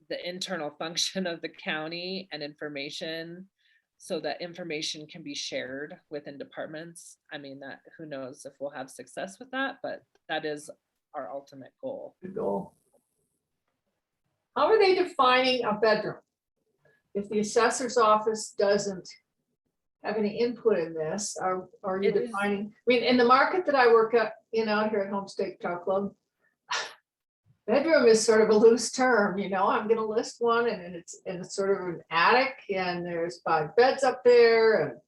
the internal function of the county and information so that information can be shared within departments. I mean, that who knows if we'll have success with that, but that is our ultimate goal. Good goal. How are they defining a bedroom? If the assessor's office doesn't have any input in this, are you It is- defining, I mean, in the market that I work out here at Homestake Yacht Club, bedroom is sort of a loose term, I'm gonna list one and it's sort of an attic and there's 5 beds up there. And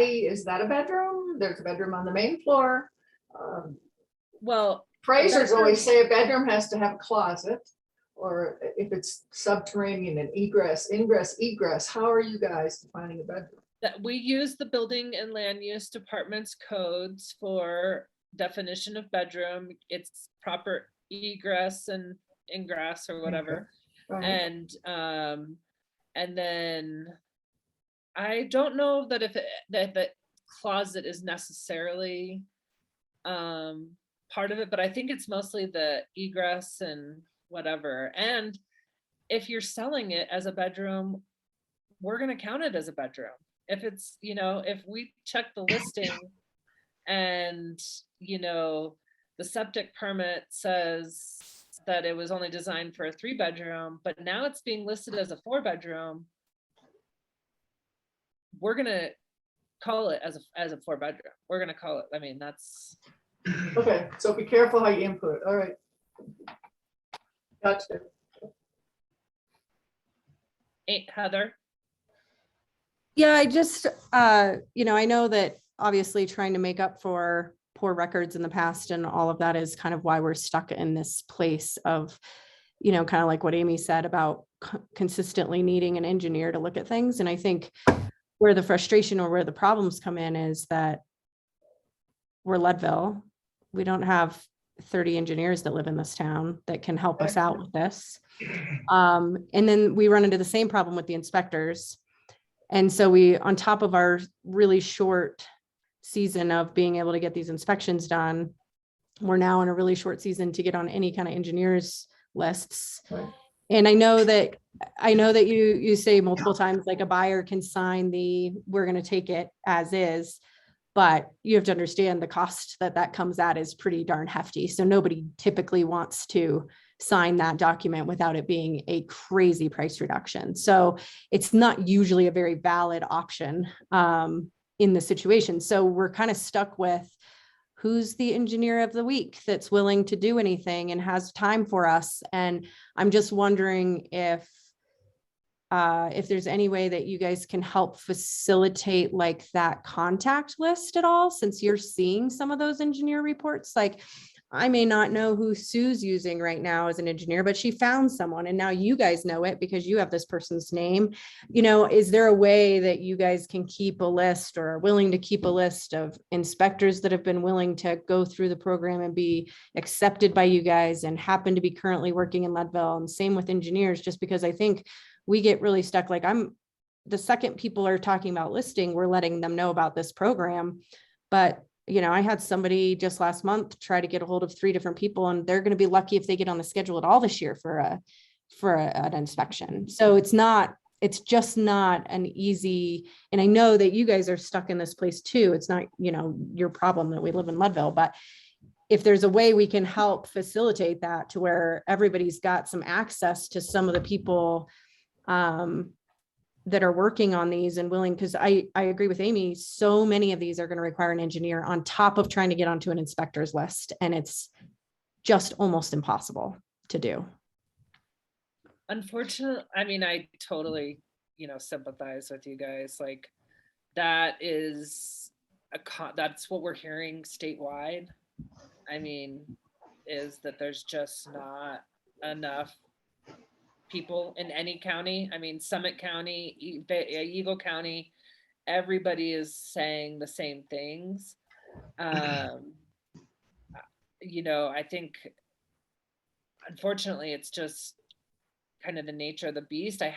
is that a bedroom? There's a bedroom on the main floor. Well, Appraisers bedroom- always say a bedroom has to have a closet, or if it's subterranean and ingress. How are you guys defining a bedroom? that we use the building and land use department's codes for definition of bedroom. It's proper egress and ingress or whatever. Right. And then I don't know that that the closet is necessarily part of it, but I think it's mostly the egress and whatever. And if you're selling it as a bedroom, we're going to count it as a bedroom. If it's, if we check the listing and, the septic permit says that it was only designed for a 3-bedroom, but now it's being listed as a 4-bedroom, we're going to call it as a 4-bedroom. We're going to call it, I mean, that's. Okay, so be careful how you input. All right. Gotcha. Heather? Yeah, I just, I know that obviously trying to make up for poor records in the past and all of that is kind of why we're stuck in this place of, kind of like what Amy said about consistently needing an engineer to look at things. And I think where the frustration or where the problems come in is that we're Leadville. We don't have 30 engineers that live in this town that can help us out with this. And then we run into the same problem with the inspectors. And so we, on top of our really short season of being able to get these inspections done, we're now in a really short season to get on any kind of engineers lists. Right. And I know that you say multiple times, like a buyer can sign we're going to take it as is, but you have to understand the cost that comes at is pretty darn hefty. So nobody typically wants to sign that document without it being a crazy price reduction. So it's not usually a very valid option in the situation. So we're kind of stuck with who's the engineer of the week that's willing to do anything and has time for us. And I'm just wondering if if there's any way that you guys can help facilitate like that contact list at all, since you're seeing some of those engineer reports. Like, I may not know who Sue's using right now as an engineer, but she found someone and now you guys know it because you have this person's name. You know, is there a way that you guys can keep a list or are willing to keep a list of inspectors that have been willing to go through the program and be accepted by you guys and happen to be currently working in Leadville? And same with engineers, just because I think we get really stuck. Like, the second people are talking about listing, we're letting them know about this program. But you know, I had somebody just last month try to get a hold of 3 different people, and they're going to be lucky if they get on the schedule at all this year for an inspection. So it's just not an easy, and I know that you guys are stuck in this place too. It's not, you know, your problem that we live in Leadville, but if there's a way we can help facilitate that to where everybody's got some access to some of the people that are working on these and willing, because I agree with Amy, so many of these are going to require an engineer on top of trying to get onto an inspector's list. And it's just almost impossible to do. Unfortunately, I mean, I totally, you know, sympathize with you guys. Like, that is that's what we're hearing statewide. I mean, is that there's just not enough people in any county. I mean, Summit County, Eagle County, everybody is saying the same things. You know, I think, unfortunately, it's just kind of the nature of the beast. I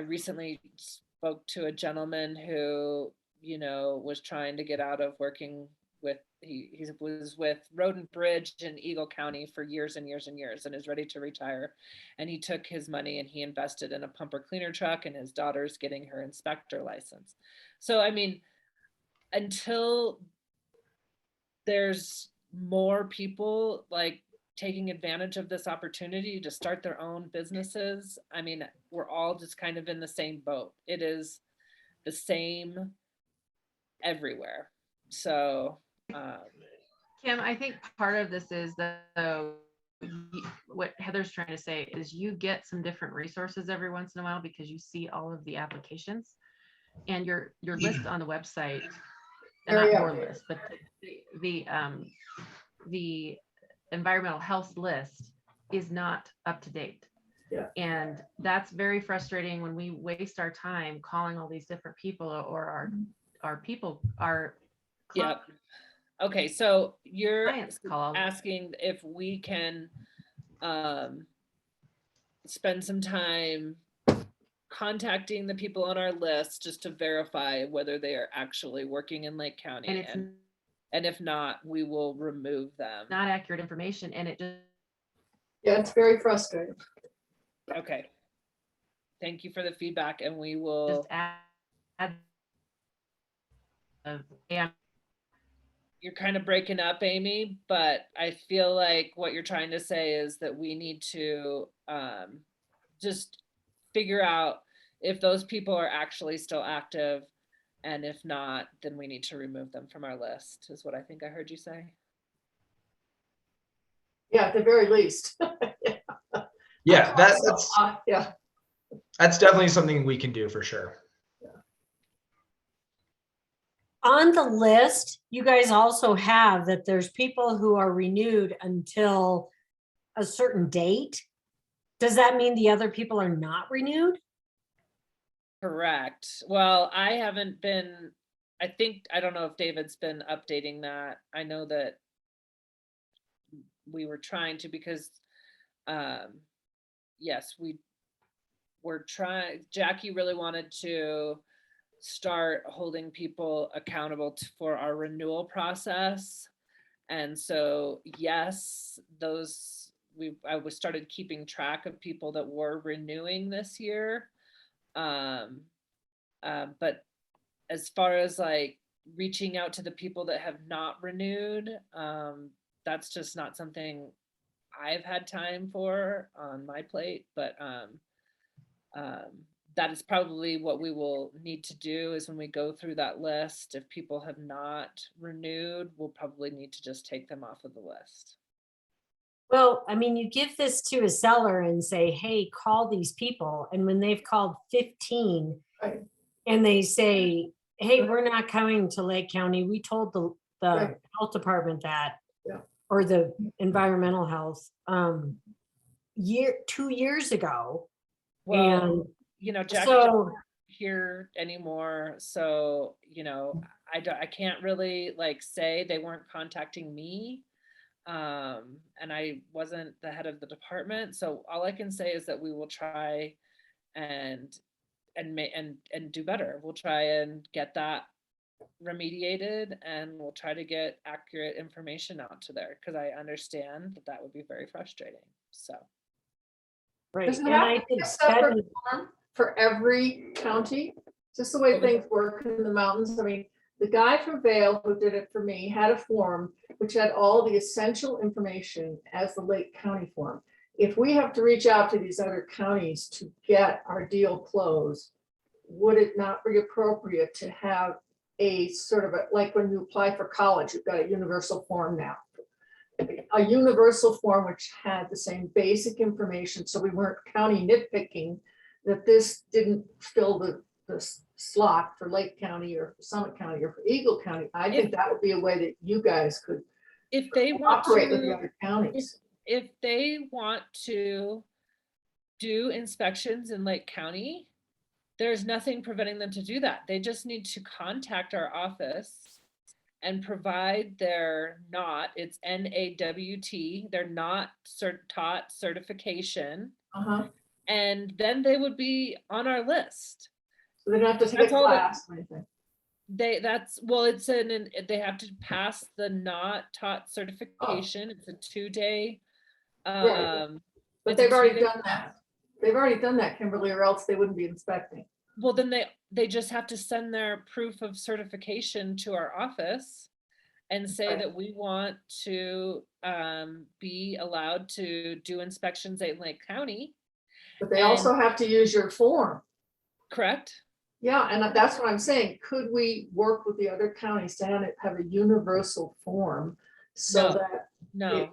recently spoke to a gentleman who, you know, was trying to get out of working with, he was with Road and Bridge in Eagle County for years and years and years and is ready to retire. And he took his money and he invested in a pumper cleaner truck, and his daughter's getting her inspector license. So, I mean, until there's more people like taking advantage of this opportunity to start their own businesses, I mean, we're all just kind of in the same boat. It is the same everywhere. So, Kim, I think part of this is what Heather's trying to say is you get some different resources every once in a while because you see all of the applications, and your list on the website, not your list, but the environmental health list is not up to date. Yeah. And that's very frustrating when we waste our time calling all these different people, or our people are. yeah. Okay, so you're Clients call. asking if we can spend some time contacting the people on our list just to verify whether they are actually working in Lake County. And it's and if not, we will remove them. not accurate information, and it just. Yeah, it's very frustrating. Okay. Thank you for the feedback, and we will. Just add You're kind of breaking up, Amy, but I feel like what you're trying to say is that we need to just figure out if those people are actually still active, and if not, then we need to remove them from our list, is what I think I heard you say. Yeah, at the very least. Yeah, Yeah. that's definitely something we can do for sure. On the list, you guys also have that there's people who are renewed until a certain date. Does that mean the other people are not renewed? Correct. Well, I haven't been, I don't know if David's been updating that. I know that we were trying to, because yes, we were trying, Jackie really wanted to start holding people accountable for our renewal process. And so, yes, I was started keeping track of people that were renewing this year. But as far as like reaching out to the people that have not renewed, that's just not something I've had time for on my plate. But that is probably what we will need to do, is when we go through that list, if people have not renewed, we'll probably need to just take them off of the list. Well, I mean, you give this to a seller and say, hey, call these people. And when they've called 15 Right. and they say, hey, we're not coming to Lake County. We told the Right. health department that, Yeah. or the environmental health, 2 years ago. Well, And you know, Jackie so, doesn't here anymore, so, you know, I can't really like say they weren't contacting me. And I wasn't the head of the department, so all I can say is that we will try and do better. We'll try and get that remediated, and we'll try to get accurate information out to there, because I understand that that would be very frustrating, so. right. Does it And have I to be a think separate that- form for every county? Just the way things work in the mountains. I mean, the guy from Vail who did it for me had a form which had all the essential information as the Lake County form. If we have to reach out to these other counties to get our deal closed, would it not be appropriate to have a sort of a, like when you apply for college, you've got a universal form now. A universal form which had the same basic information, so we weren't county nitpicking that this didn't fill the slot for Lake County or for Summit County or for Eagle County. I think that would be a way that you guys could If they want operate with the to, other counties. if they want to do inspections in Lake County, there's nothing preventing them to do that. They just need to contact our office and provide their it's NAWT, their not taught certification, Uh-huh. and then they would be on our list. So they don't have to take a That's all that- class or anything. They have to pass the not taught certification. It's a 2-day. Right. But it's a they've already 2-day done that. They've already done that, Kimberly, or else they wouldn't be inspecting. Well, then they just have to send their proof of certification to our office and say Right. that we want to be allowed to do inspections in Lake County, But they also And- have to use your form. correct? Yeah, and that's what I'm saying. Could we work with the other counties to have a universal form? So No. that, No,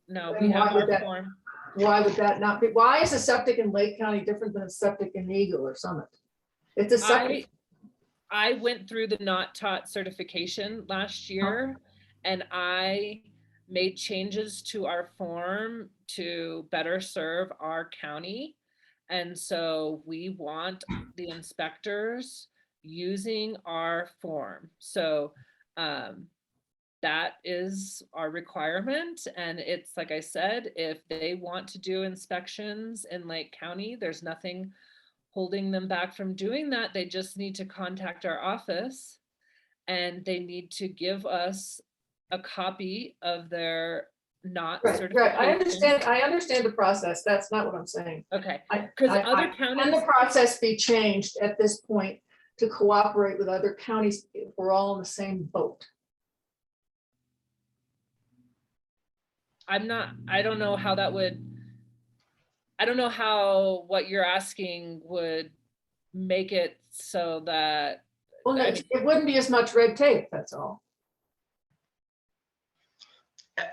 no, Then we have why would our that- form. why would that not be? Why is a septic in Lake County different than a septic in Eagle or Summit? It's a septic. I went through the not taught certification last year, and I made changes to our form to better serve our county. And so we want the inspectors using our form. So that is our requirement. And it's like I said, if they want to do inspections in Lake County, there's nothing holding them back from doing that. They just need to contact our office, and they need to give us a copy of their not Right, certification. I understand the process. That's not what I'm saying. Okay, I- because I- other Can the counties, process be changed at this point to cooperate with other counties if we're all in the same boat? I don't know how that would, I don't know how what you're asking would make it so that, Well, I it wouldn't be as much red tape, that's all.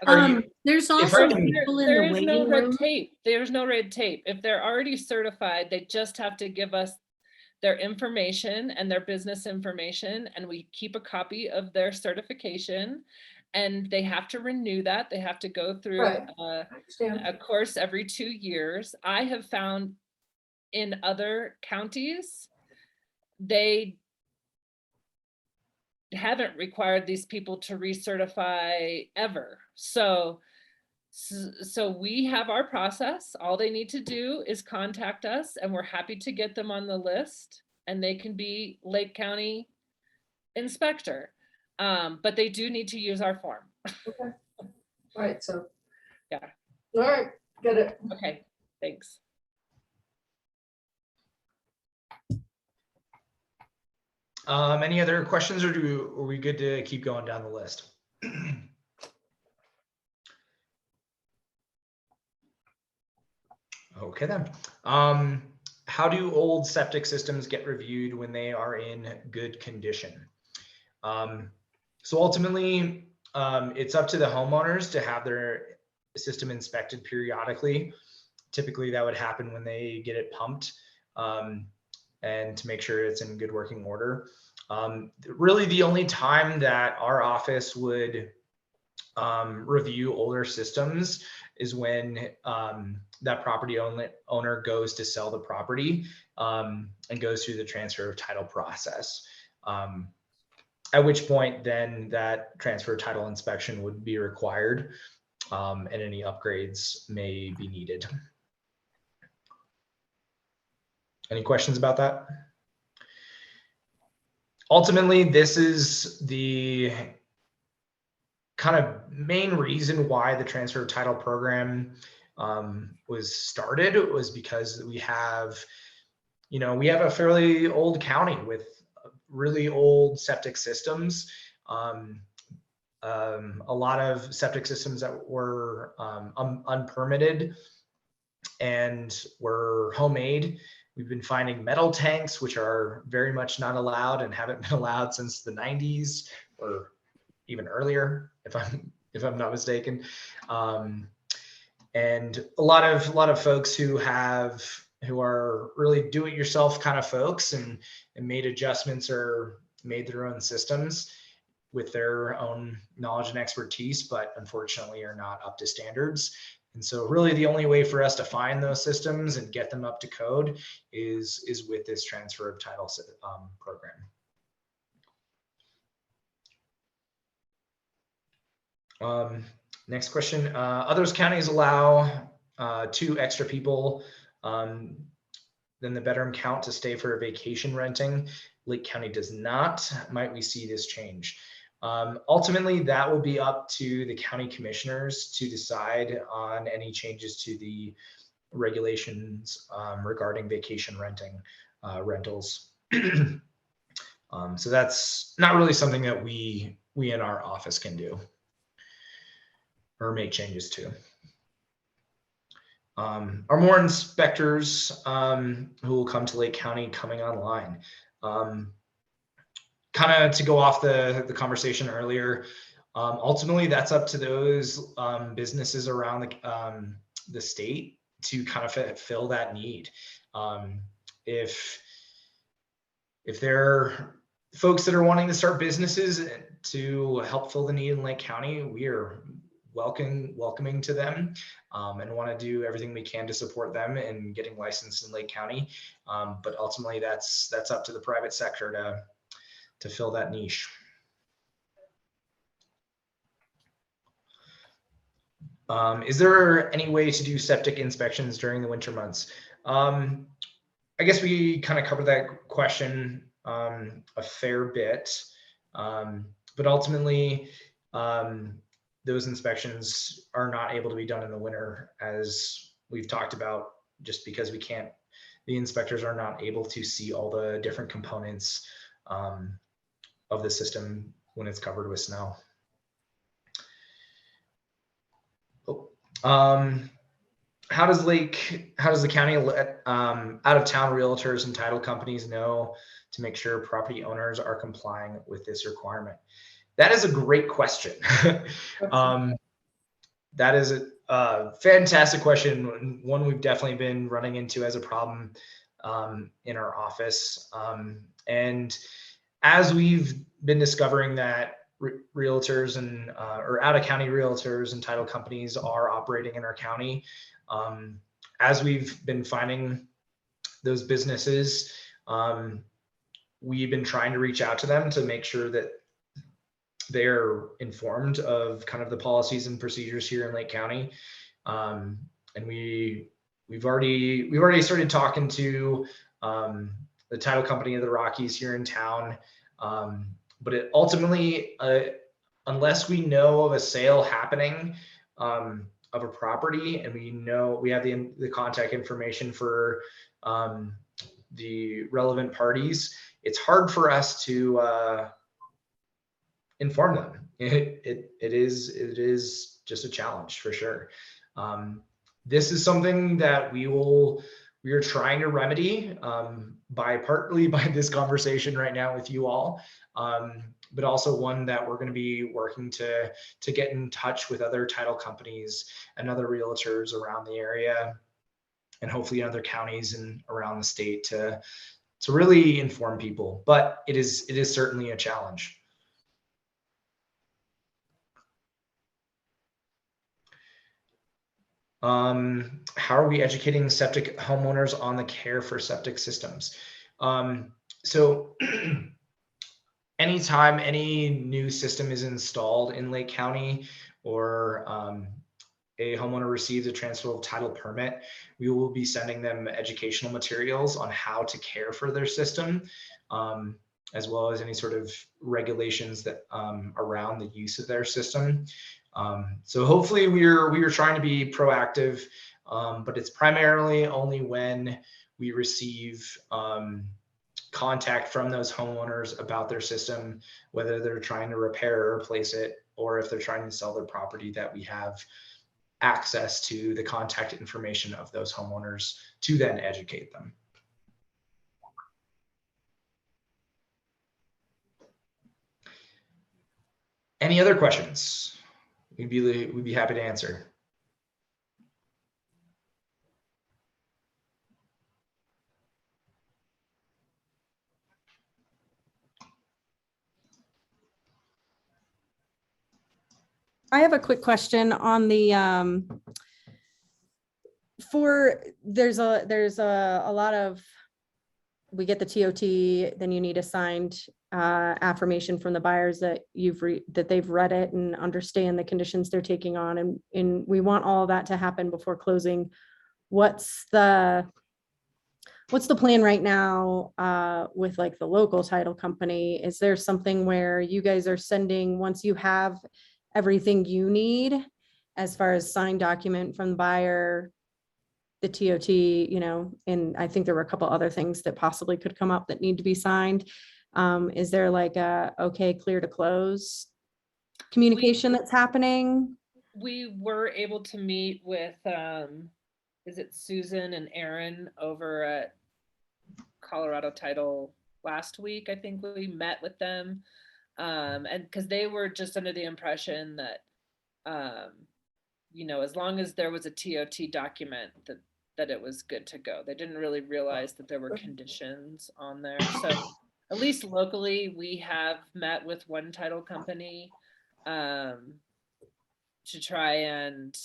Are you, There's I also can- people in there the is no waiting red room. tape. There's no red tape. If they're already certified, they just have to give us their information and their business information, and we keep a copy of their certification, and they have to renew that. They have to go through Right. a I understand. a course every 2 years. I have found in other counties, they haven't required these people to recertify ever. So we have our process. All they need to do is contact us, and we're happy to get them on the list, and they can be Lake County inspector. But they do need to use our form. Right, so. Yeah. All right, get it. Okay, thanks. Any other questions, or are we good to keep going down the list? Okay then. How do old septic systems get reviewed when they are in good condition? So ultimately, it's up to the homeowners to have their system inspected periodically. Typically that would happen when they get it pumped, and to make sure it's in good working order. Really the only time that our office would review older systems is when that property owner goes to sell the property, and goes through the transfer of title process. At which point then that transfer of title inspection would be required, and any upgrades may be needed. Any questions about that? Ultimately, this is the kind of main reason why the transfer of title program was started, was because we have a fairly old county with really old septic systems. A lot of septic systems that were unpermitted and were homemade. We've been finding metal tanks, which are very much not allowed and haven't been allowed since the 90s or even earlier, if I'm not mistaken. And a lot of folks who are really do-it-yourself kind of folks and made adjustments or made their own systems with their own knowledge and expertise, but unfortunately are not up to standards. And so really the only way for us to find those systems and get them up to code is with this transfer of title program. Next question. Others counties allow 2 extra people than the bedroom count to stay for a vacation renting. Lake County does not. Might we see this change? Ultimately, that will be up to the county commissioners to decide on any changes to the regulations regarding vacation renting rentals. So that's not really something that we in our office can do or make changes to. Are more inspectors who will come to Lake County coming online? Kind of to go off the conversation earlier, ultimately that's up to those businesses around the state to kind of fill that need. If there are folks that are wanting to start businesses to help fill the need in Lake County, we are welcoming to them, and want to do everything we can to support them in getting licensed in Lake County. But ultimately that's up to the private sector to fill that niche. Is there any way to do septic inspections during the winter months? I guess we kind of covered that question a fair bit, but ultimately those inspections are not able to be done in the winter, as we've talked about, just because the inspectors are not able to see all the different components of the system when it's covered with snow. How does the county let out of town realtors and title companies know to make sure property owners are complying with this requirement? That is a great question. That is a fantastic question. One we've definitely been running into as a problem in our office. And as we've been discovering that realtors and or out of county realtors and title companies are operating in our county, as we've been finding those businesses, we've been trying to reach out to them to make sure that they're informed of kind of the policies and procedures here in Lake County. And we've already started talking to the title company of the Rockies here in town. But it ultimately, unless we know of a sale happening of a property, and we have the contact information for the relevant parties, it's hard for us to inform them. It is just a challenge for sure. This is something that we are trying to remedy partly by this conversation right now with you all. but also one that we're going to be working to get in touch with other title companies and other realtors around the area, and hopefully in other counties and around the state to really inform people. But it is certainly a challenge. How are we educating septic homeowners on the care for septic systems? So anytime any new system is installed in Lake County, or a homeowner receives a transfer of title permit, we will be sending them educational materials on how to care for their system, as well as any sort of regulations that around the use of their system. So hopefully we are trying to be proactive, but it's primarily only when we receive contact from those homeowners about their system, whether they're trying to repair or replace it, or if they're trying to sell their property, that we have access to the contact information of those homeowners to then educate them. Any other questions? We'd be happy to answer. I have a quick question on the, there's a lot of, we get the TOT, then you need a signed affirmation from the buyers that that they've read it and understand the conditions they're taking on. And we want all of that to happen before closing. What's the plan right now with like the local title company? Is there something where you guys are sending, once you have everything you need as far as signed document from the buyer, the TOT, and I think there were a couple other things that possibly could come up that need to be signed. Is there like a, okay, clear to close communication that's happening? We were able to meet with, is it Susan and Aaron over at Colorado Title last week? I think we met with them. And because they were just under the impression that, as long as there was a TOT document, that it was good to go. They didn't really realize that there were conditions on there. So at least locally, we have met with one title company to try and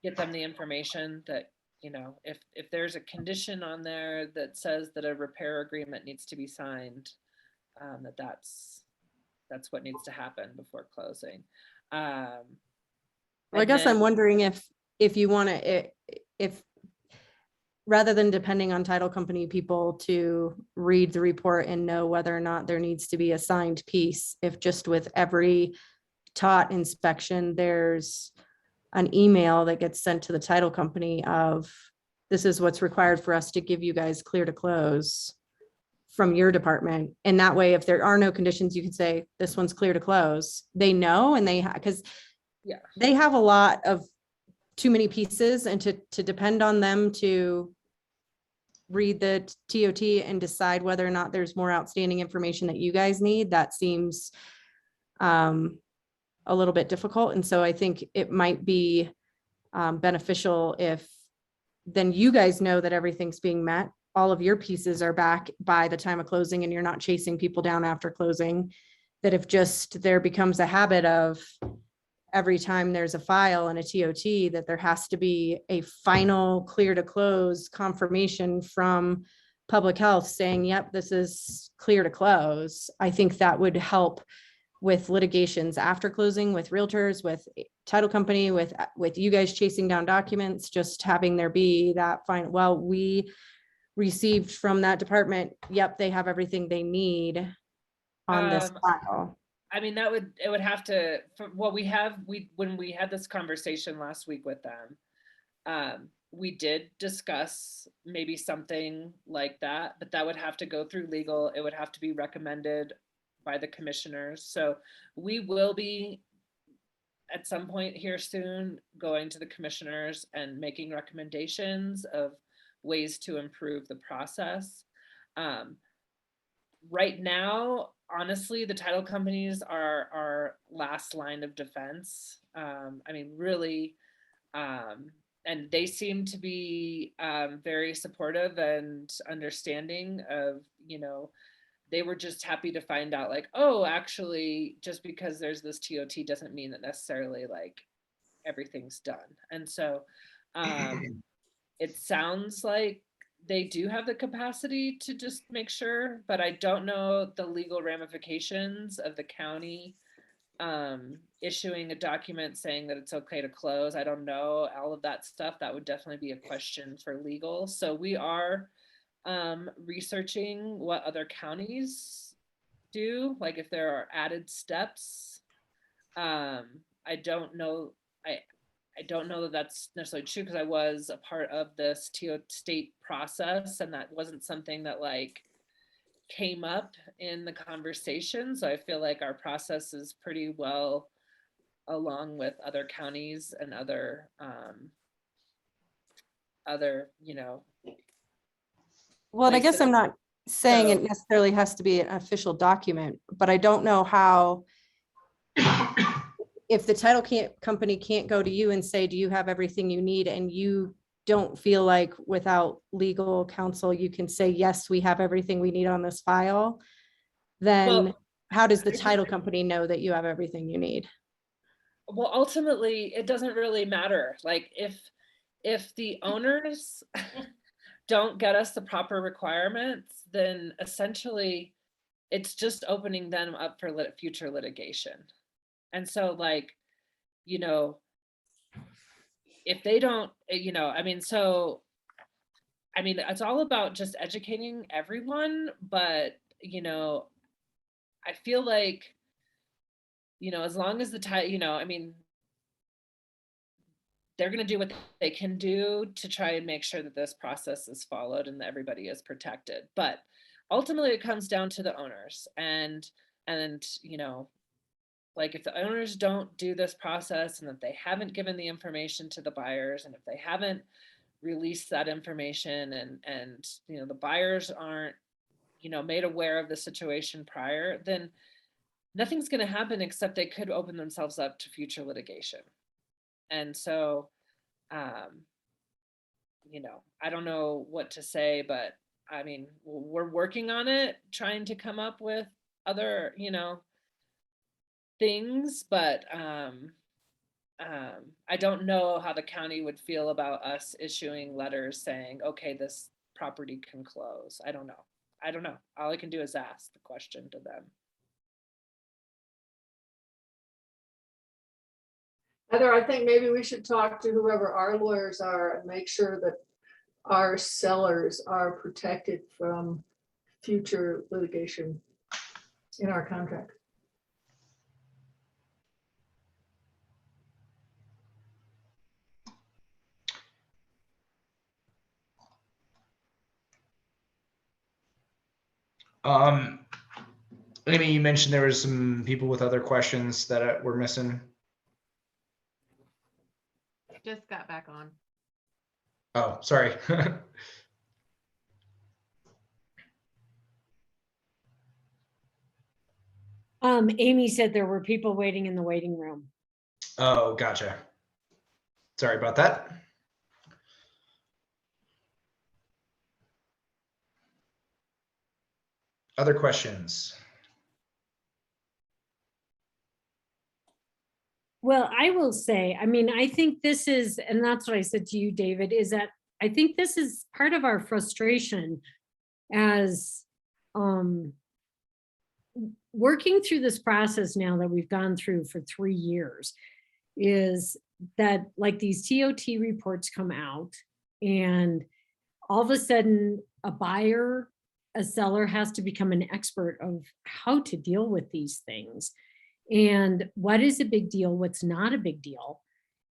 get them the information that, if there's a condition on there that says that a repair agreement needs to be signed, that's what needs to happen before closing. Well, I guess I'm wondering if you want to, if rather than depending on title company people to read the report and know whether or not there needs to be a signed piece, if just with every TOT inspection, there's an email that gets sent to the title company of, this is what's required for us to give you guys clear to close from your department. And that way, if there are no conditions, you can say, this one's clear to close. They know, and because they have a lot of too many pieces, and to depend on them to read the TOT and decide whether or not there's more outstanding information that you guys need, that seems a little bit difficult. And so I think it might be beneficial if then you guys know that everything's being met. All of your pieces are back by the time of closing, and you're not chasing people down after closing. That if just there becomes a habit of every time there's a file and a TOT, that there has to be a final clear to close confirmation from public health saying, yep, this is clear to close. I think that would help with litigations after closing, with realtors, with title company, with you guys chasing down documents, just having there be that fine, well, we received from that department, yep, they have everything they need on this file. I mean, it would have to, when we had this conversation last week with them, we did discuss maybe something like that, but that would have to go through legal. It would have to be recommended by the commissioners. So we will be at some point here soon going to the commissioners and making recommendations of ways to improve the process. right now, honestly, the title companies are our last line of defense. I mean, really, and they seem to be very supportive and understanding of, you know, they were just happy to find out like, oh, actually, just because there's this TOT doesn't mean that necessarily like everything's done. And so it sounds like they do have the capacity to just make sure, but I don't know the legal ramifications of the county issuing a document saying that it's okay to close. I don't know all of that stuff. That would definitely be a question for legal. So we are researching what other counties do, like if there are added steps. I don't know. I don't know that that's necessarily true because I was a part of this state process, and that wasn't something that like came up in the conversation. So I feel like our process is pretty well along with other counties and other, you know. Well, and I guess places. I'm not saying So- it necessarily has to be an official document, but I don't know how, if the title company can't go to you and say, do you have everything you need? And you don't feel like without legal counsel, you can say, yes, we have everything we need on this file, then Well, how does the title company know that you have everything you need? well, ultimately, it doesn't really matter. Like if the owners don't get us the proper requirements, then essentially it's just opening them up for future litigation. And so like, you know, if they don't, you know, I mean, so, I mean, it's all about just educating everyone, but, you know, I feel like, you know, as long as you know, I mean, they're going to do what they can do to try and make sure that this process is followed and that everybody is protected. But ultimately it comes down to the owners and, you know, like if the owners don't do this process and that they haven't given the information to the buyers, and if they haven't released that information and, you know, the buyers aren't, you know, made aware of the situation prior, then nothing's going to happen except they could open themselves up to future litigation. And so, you know, I don't know what to say, but I mean, we're working on it, trying to come up with other, you know, things, but I don't know how the county would feel about us issuing letters saying, okay, this property can close. I don't know. I don't know. All I can do is ask the question to them. Heather, I think maybe we should talk to whoever our lawyers are and make sure that our sellers are protected from future litigation in our contract. Amy, you mentioned there was some people with other questions that were missing. Just got back on. Oh, sorry. Amy said there were people waiting in the waiting room. Oh, gotcha. Sorry about that. Other questions? Well, I will say, I mean, I think this is, and that's what I said to you, David, is that I think this is part of our frustration as working through this process now that we've gone through for 3 years, is that like these TOT reports come out and all of a sudden a buyer, a seller has to become an expert of how to deal with these things. And what is a big deal, what's not a big deal.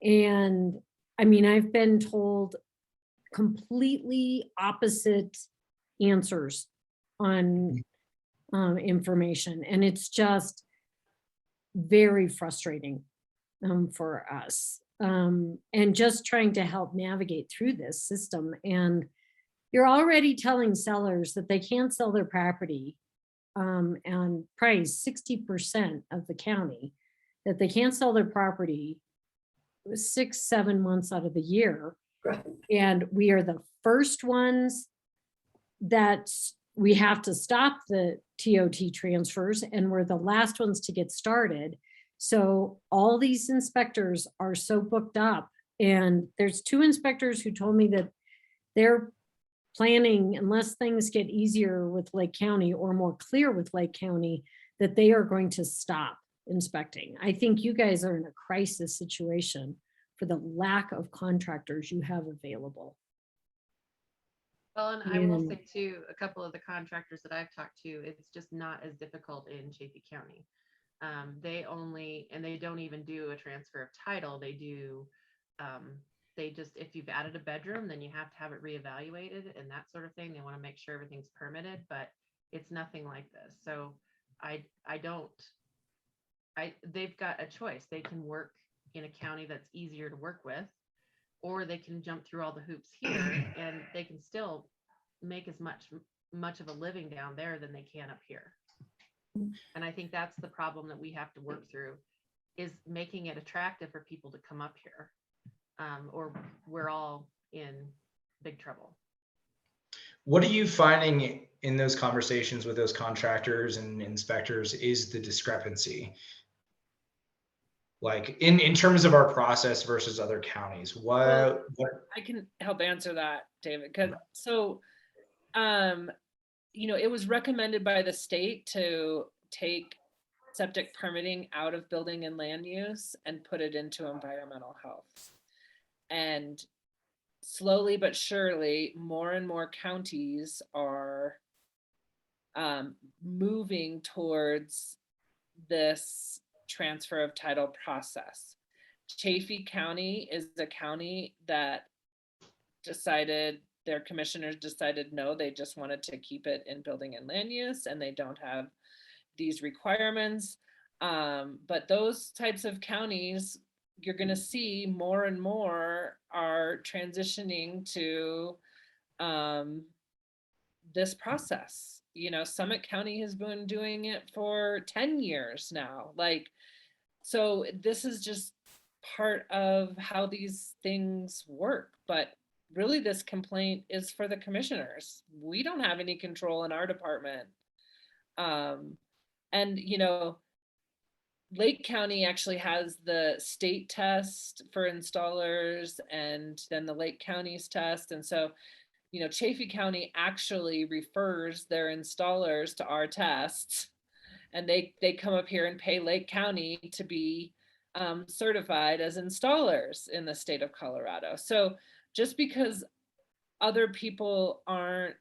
And I mean, I've been told completely opposite answers on information, and it's just very frustrating for us. And just trying to help navigate through this system. And you're already telling sellers that they can't sell their property and probably 60% of the county, that they can't sell their property 6, 7 months out of the year. Right. And we are the first ones that we have to stop the TOT transfers, and we're the last ones to get started. So all these inspectors are so booked up, and there's 2 inspectors who told me that they're planning, unless things get easier with Lake County or more clear with Lake County, that they are going to stop inspecting. I think you guys are in a crisis situation for the lack of contractors you have available. Well, and I will And- say too, a couple of the contractors that I've talked to, it's just not as difficult in Chaffey County. They don't even do a transfer of title. They do, they just, if you've added a bedroom, then you have to have it reevaluated and that sort of thing. They want to make sure everything's permitted, but it's nothing like this. So they've got a choice. They can work in a county that's easier to work with, or they can jump through all the hoops here and they can still make as much of a living down there than they can up here. And I think that's the problem that we have to work through, is making it attractive for people to come up here. Or we're all in big trouble. What are you finding in those conversations with those contractors and inspectors is the discrepancy? Like in terms of our process versus other counties, what I can help answer that, David, because it was recommended by the state to take septic permitting out of building and land use and put it into environmental health. And slowly but surely, more and more counties are moving towards this transfer of title process. Chaffey County is the county that their commissioners decided no, they just wanted to keep it in building and land use, and they don't have these requirements. But those types of counties, you're going to see more and more are transitioning to this process. Summit County has been doing it for 10 years now. So this is just part of how these things work. But really, this complaint is for the commissioners. We don't have any control in our department. Lake County actually has the state test for installers and then the Lake County's test. And so, Chaffey County actually refers their installers to our tests, and they come up here and pay Lake County to be certified as installers in the state of Colorado. So just because other people aren't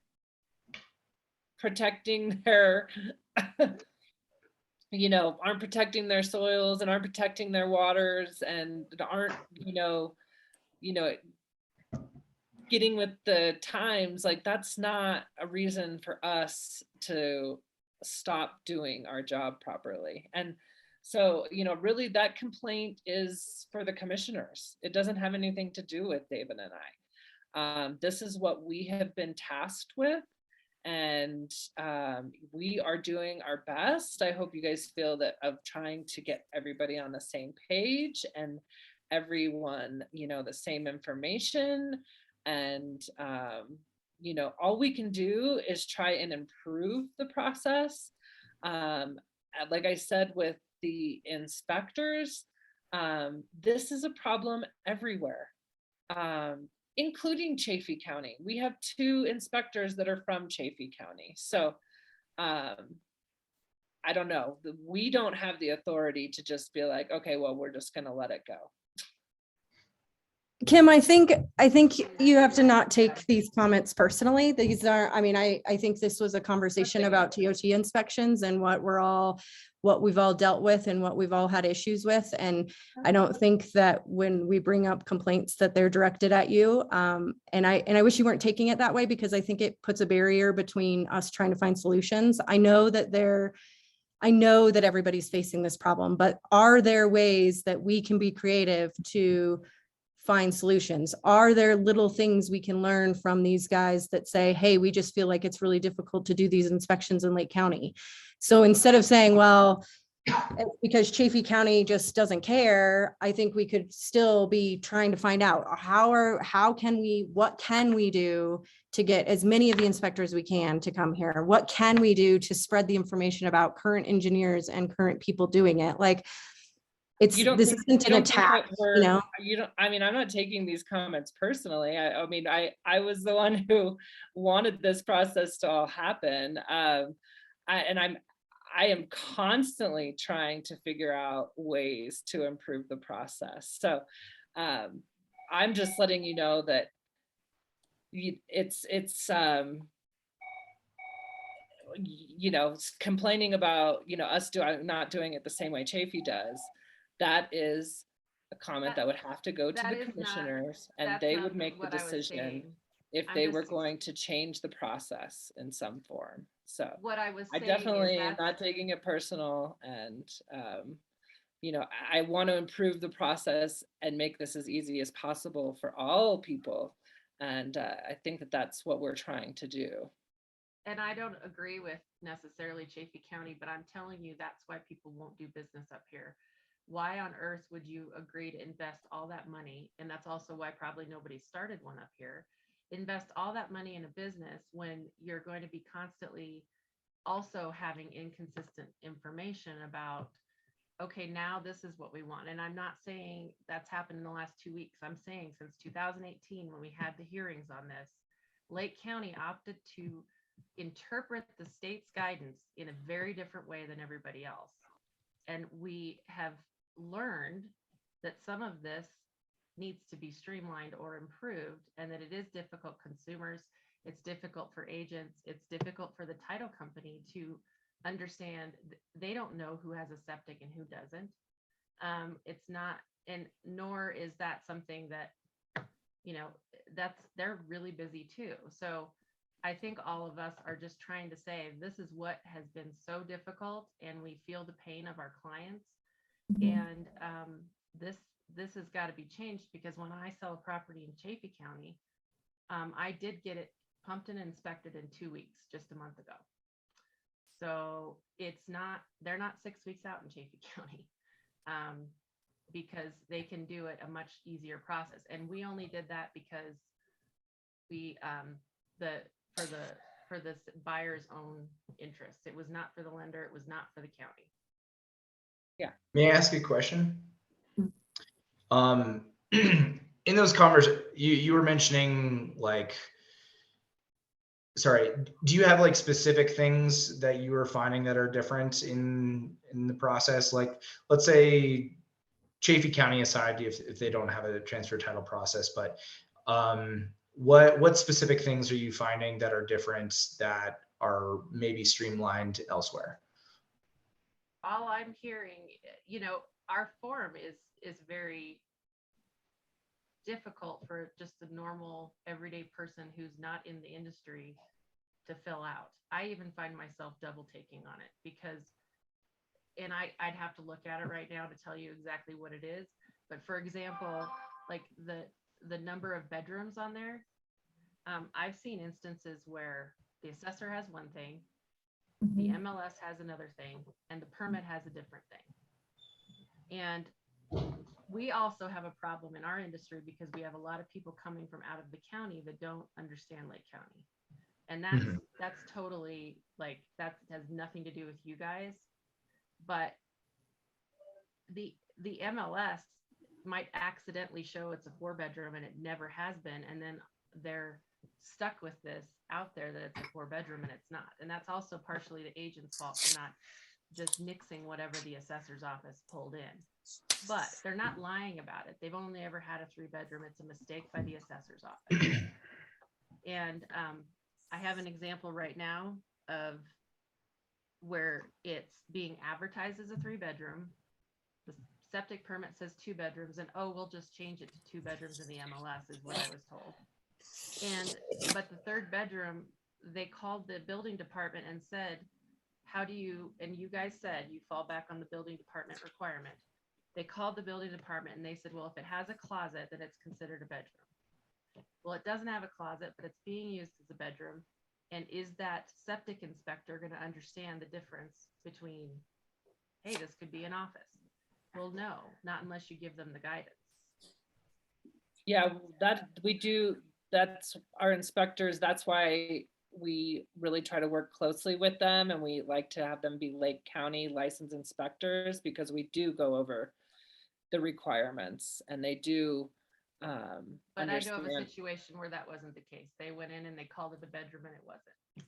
protecting their aren't protecting their soils and aren't protecting their waters and aren't, getting with the times, that's not a reason for us to stop doing our job properly. And so, really that complaint is for the commissioners. It doesn't have anything to do with David and I. This is what we have been tasked with. And we are doing our best. I hope you guys feel that of trying to get everybody on the same page and everyone, the same information. And, all we can do is try and improve the process. Like I said, with the inspectors, this is a problem everywhere. Including Chaffey County. We have 2 inspectors that are from Chaffey County. So I don't know. We don't have the authority to just be like, okay, well, we're just going to let it go. Kim, I think you have to not take these comments personally. These are, I think this was a conversation about TOT inspections and what we've all dealt with and what we've all had issues with. And I don't think that when we bring up complaints that they're directed at you. And I wish you weren't taking it that way, because I think it puts a barrier between us trying to find solutions. I know that everybody's facing this problem, but are there ways that we can be creative to find solutions? Are there little things we can learn from these guys that say, hey, we just feel like it's really difficult to do these inspections in Lake County? So instead of saying, well, it's because Chaffey County just doesn't care, I think we could still be trying to find out what can we do to get as many of the inspectors we can to come here? What can we do to spread the information about current engineers and current people doing it? Like, this isn't you an don't think attack, that we're- you know? You don't, I mean, I'm not taking these comments personally. I mean, I was the one who wanted this process to all happen. I am constantly trying to figure out ways to improve the process. So I'm just letting you know that it's you know, complaining about, you know, us not doing it the same way Chafee does. That is a comment that would have to go to That the is not- commissioners, and that's they not would make the what I was decision saying. if I'm they were just- going to change the process in some form. So What I was I saying is definitely am that's- not taking it personal, and you know, I want to improve the process and make this as easy as possible for all people, and I think that that's what we're trying to do. And I don't agree with necessarily Chaffey County, but I'm telling you, that's why people won't do business up here. Why on earth would you agree to invest all that money? And that's also why probably nobody started one up here. Invest all that money in a business when you're going to be constantly also having inconsistent information about, okay, now this is what we want. And I'm not saying that's happened in the last 2 weeks. I'm saying since 2018, when we had the hearings on this, Lake County opted to interpret the state's guidance in a very different way than everybody else. And we have learned that some of this needs to be streamlined or improved, and that it is difficult consumers, it's difficult for agents, it's difficult for the title company to understand. They don't know who has a septic and who doesn't. It's not, and nor is that something that, you know, they're really busy too. So I think all of us are just trying to say, this is what has been so difficult, and we feel the pain of our clients. And this has got to be changed, because when I sell a property in Chaffey County, I did get it pumped and inspected in 2 weeks, just a month ago. So they're not 6 weeks out in Chaffey County, because they can do it a much easier process. And we only did that because we, for this buyer's own interest. It was not for the lender. It was not for the county. May I ask a question? In those conversations, you were mentioning, like, sorry, do you have like specific things that you are finding that are different in the process? Like, let's say Chaffey County aside, if they don't have a transfer title process, but what specific things are you finding that are different, that are maybe streamlined elsewhere? All I'm hearing, you know, our form is very difficult for just a normal everyday person who's not in the industry to fill out. I even find myself double taking on it, because, and I'd have to look at it right now to tell you exactly what it is. But for example, like the number of bedrooms on there, I've seen instances where the assessor has one thing, the MLS has another thing, and the permit has a different thing. And we also have a problem in our industry, because we have a lot of people coming from out of the county that don't understand Lake County. And that's totally, like, that has nothing to do with you guys. But the MLS might accidentally show it's a 4-bedroom and it never has been. And then they're stuck with this out there that it's a 4-bedroom and it's not. And that's also partially the agent's fault for not just nixing whatever the assessor's office pulled in. But they're not lying about it. They've only ever had a 3-bedroom. It's a mistake by the assessor's office. And I have an example right now of where it's being advertised as a 3-bedroom. The septic permit says 2 bedrooms, and oh, we'll just change it to 2 bedrooms in the MLS, is what I was told. But the 3rd bedroom, they called the building department and said, how do you, and you guys said you fall back on the building department requirement. They called the building department and they said, well, if it has a closet, then it's considered a bedroom. Well, it doesn't have a closet, but it's being used as a bedroom. And is that septic inspector going to understand the difference between, hey, this could be an office? Well, no, not unless you give them the guidance. Yeah, that we do, that's our inspectors. That's why we really try to work closely with them, and we like to have them be Lake County licensed inspectors, because we do go over the requirements and they do But I know of a understand. situation where that wasn't the case. They went in and they called it a bedroom and it wasn't.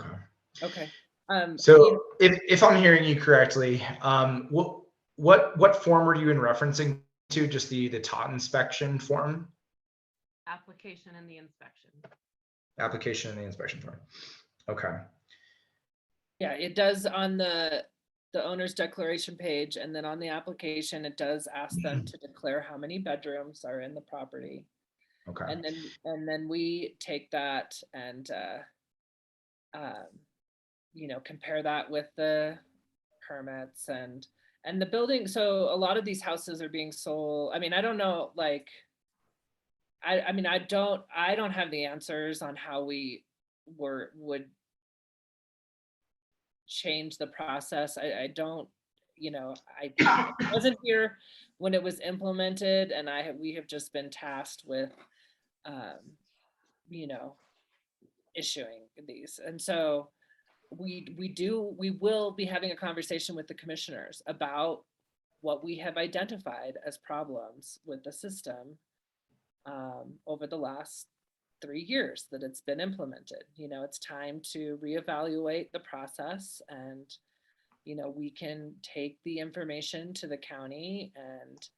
Okay. Okay. You So if I'm hearing you correctly, what form were you in referencing to? Just the TOT inspection form? Application and the inspection. Application and the inspection form. Okay. yeah, it does on the owner's declaration page, and then on the application, it does ask them to declare how many bedrooms are in the property. Okay. And then we take that and compare that with the permits and the building. So a lot of these houses are being sold. I mean, I don't know, like, I mean, I don't have the answers on how we would change the process. I don't, I wasn't here when it was implemented, and we have just been tasked with, issuing these. And so we will be having a conversation with the commissioners about what we have identified as problems with the system over the last 3 years that it's been implemented. It's time to reevaluate the process, and we can take the information to the county and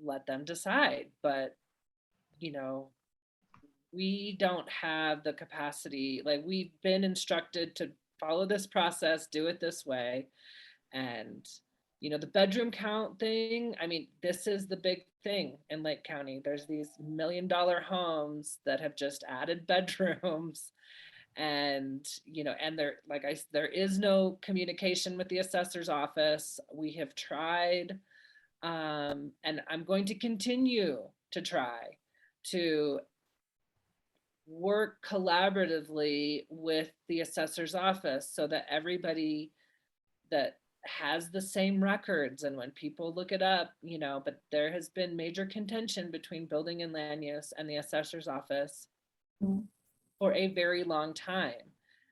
let them decide. But we don't have the capacity. Like, we've been instructed to follow this process, do it this way. And the bedroom count thing, I mean, this is the big thing in Lake County. There's these $1 million homes that have just added bedrooms, and there is no communication with the assessor's office. We have tried, and I'm going to continue to try to work collaboratively with the assessor's office so that everybody that has the same records, and when people look it up, but there has been major contention between building and land use and the assessor's office for a very long time.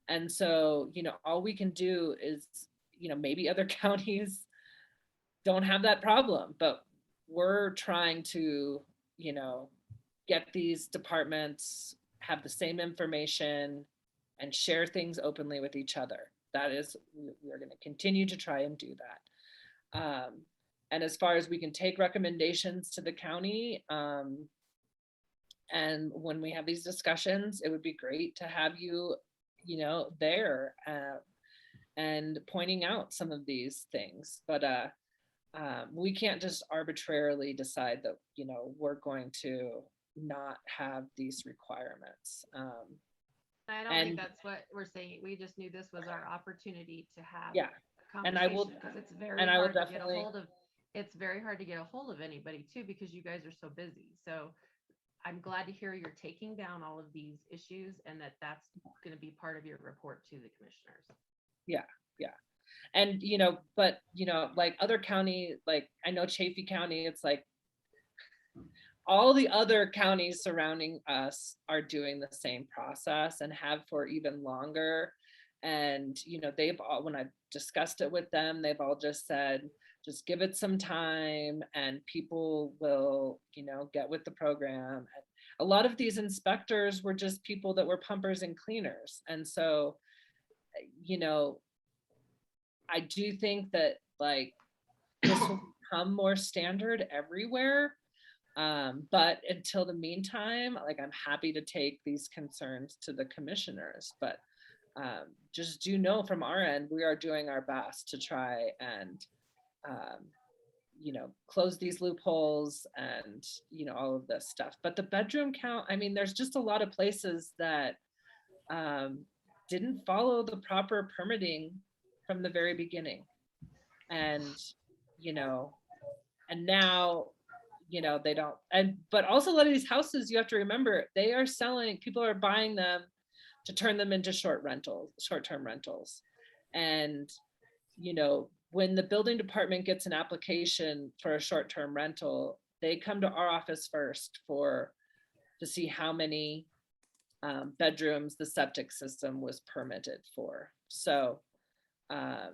And so, all we can do is, maybe other counties don't have that problem, but we're trying to, get these departments have the same information and share things openly with each other. That is, we're going to continue to try and do that. And as far as we can take recommendations to the county, and when we have these discussions, it would be great to have you, there and pointing out some of these things. But we can't just arbitrarily decide that, we're going to not have these requirements. I don't and- think that's what we're saying. We just knew this was our opportunity to have Yeah, a and I will- conversation, because it's very and I will hard to get a definitely- hold of. It's very hard to get a hold of anybody too, because you guys are so busy. So I'm glad to hear you're taking down all of these issues, and that's going to be part of your report to the commissioners. And, but, like other county, like I know Chaffey County, it's like all the other counties surrounding us are doing the same process and have for even longer. And, they've all, when I've discussed it with them, they've all just said, just give it some time and people will, get with the program. And a lot of these inspectors were just people that were pumpers and cleaners. And so, I do think that, like, this will become more standard everywhere. But until the meantime, like, I'm happy to take these concerns to the commissioners, but just do know from our end, we are doing our best to try and, close these loopholes and, all of this stuff. But the bedroom count, I mean, there's just a lot of places that didn't follow the proper permitting from the very beginning. And, and now, they don't, but also a lot of these houses, you have to remember, they are selling, people are buying them to turn them into short-term rentals. And, when the building department gets an application for a short-term rental, they come to our office first to see how many bedrooms the septic system was permitted for. So, I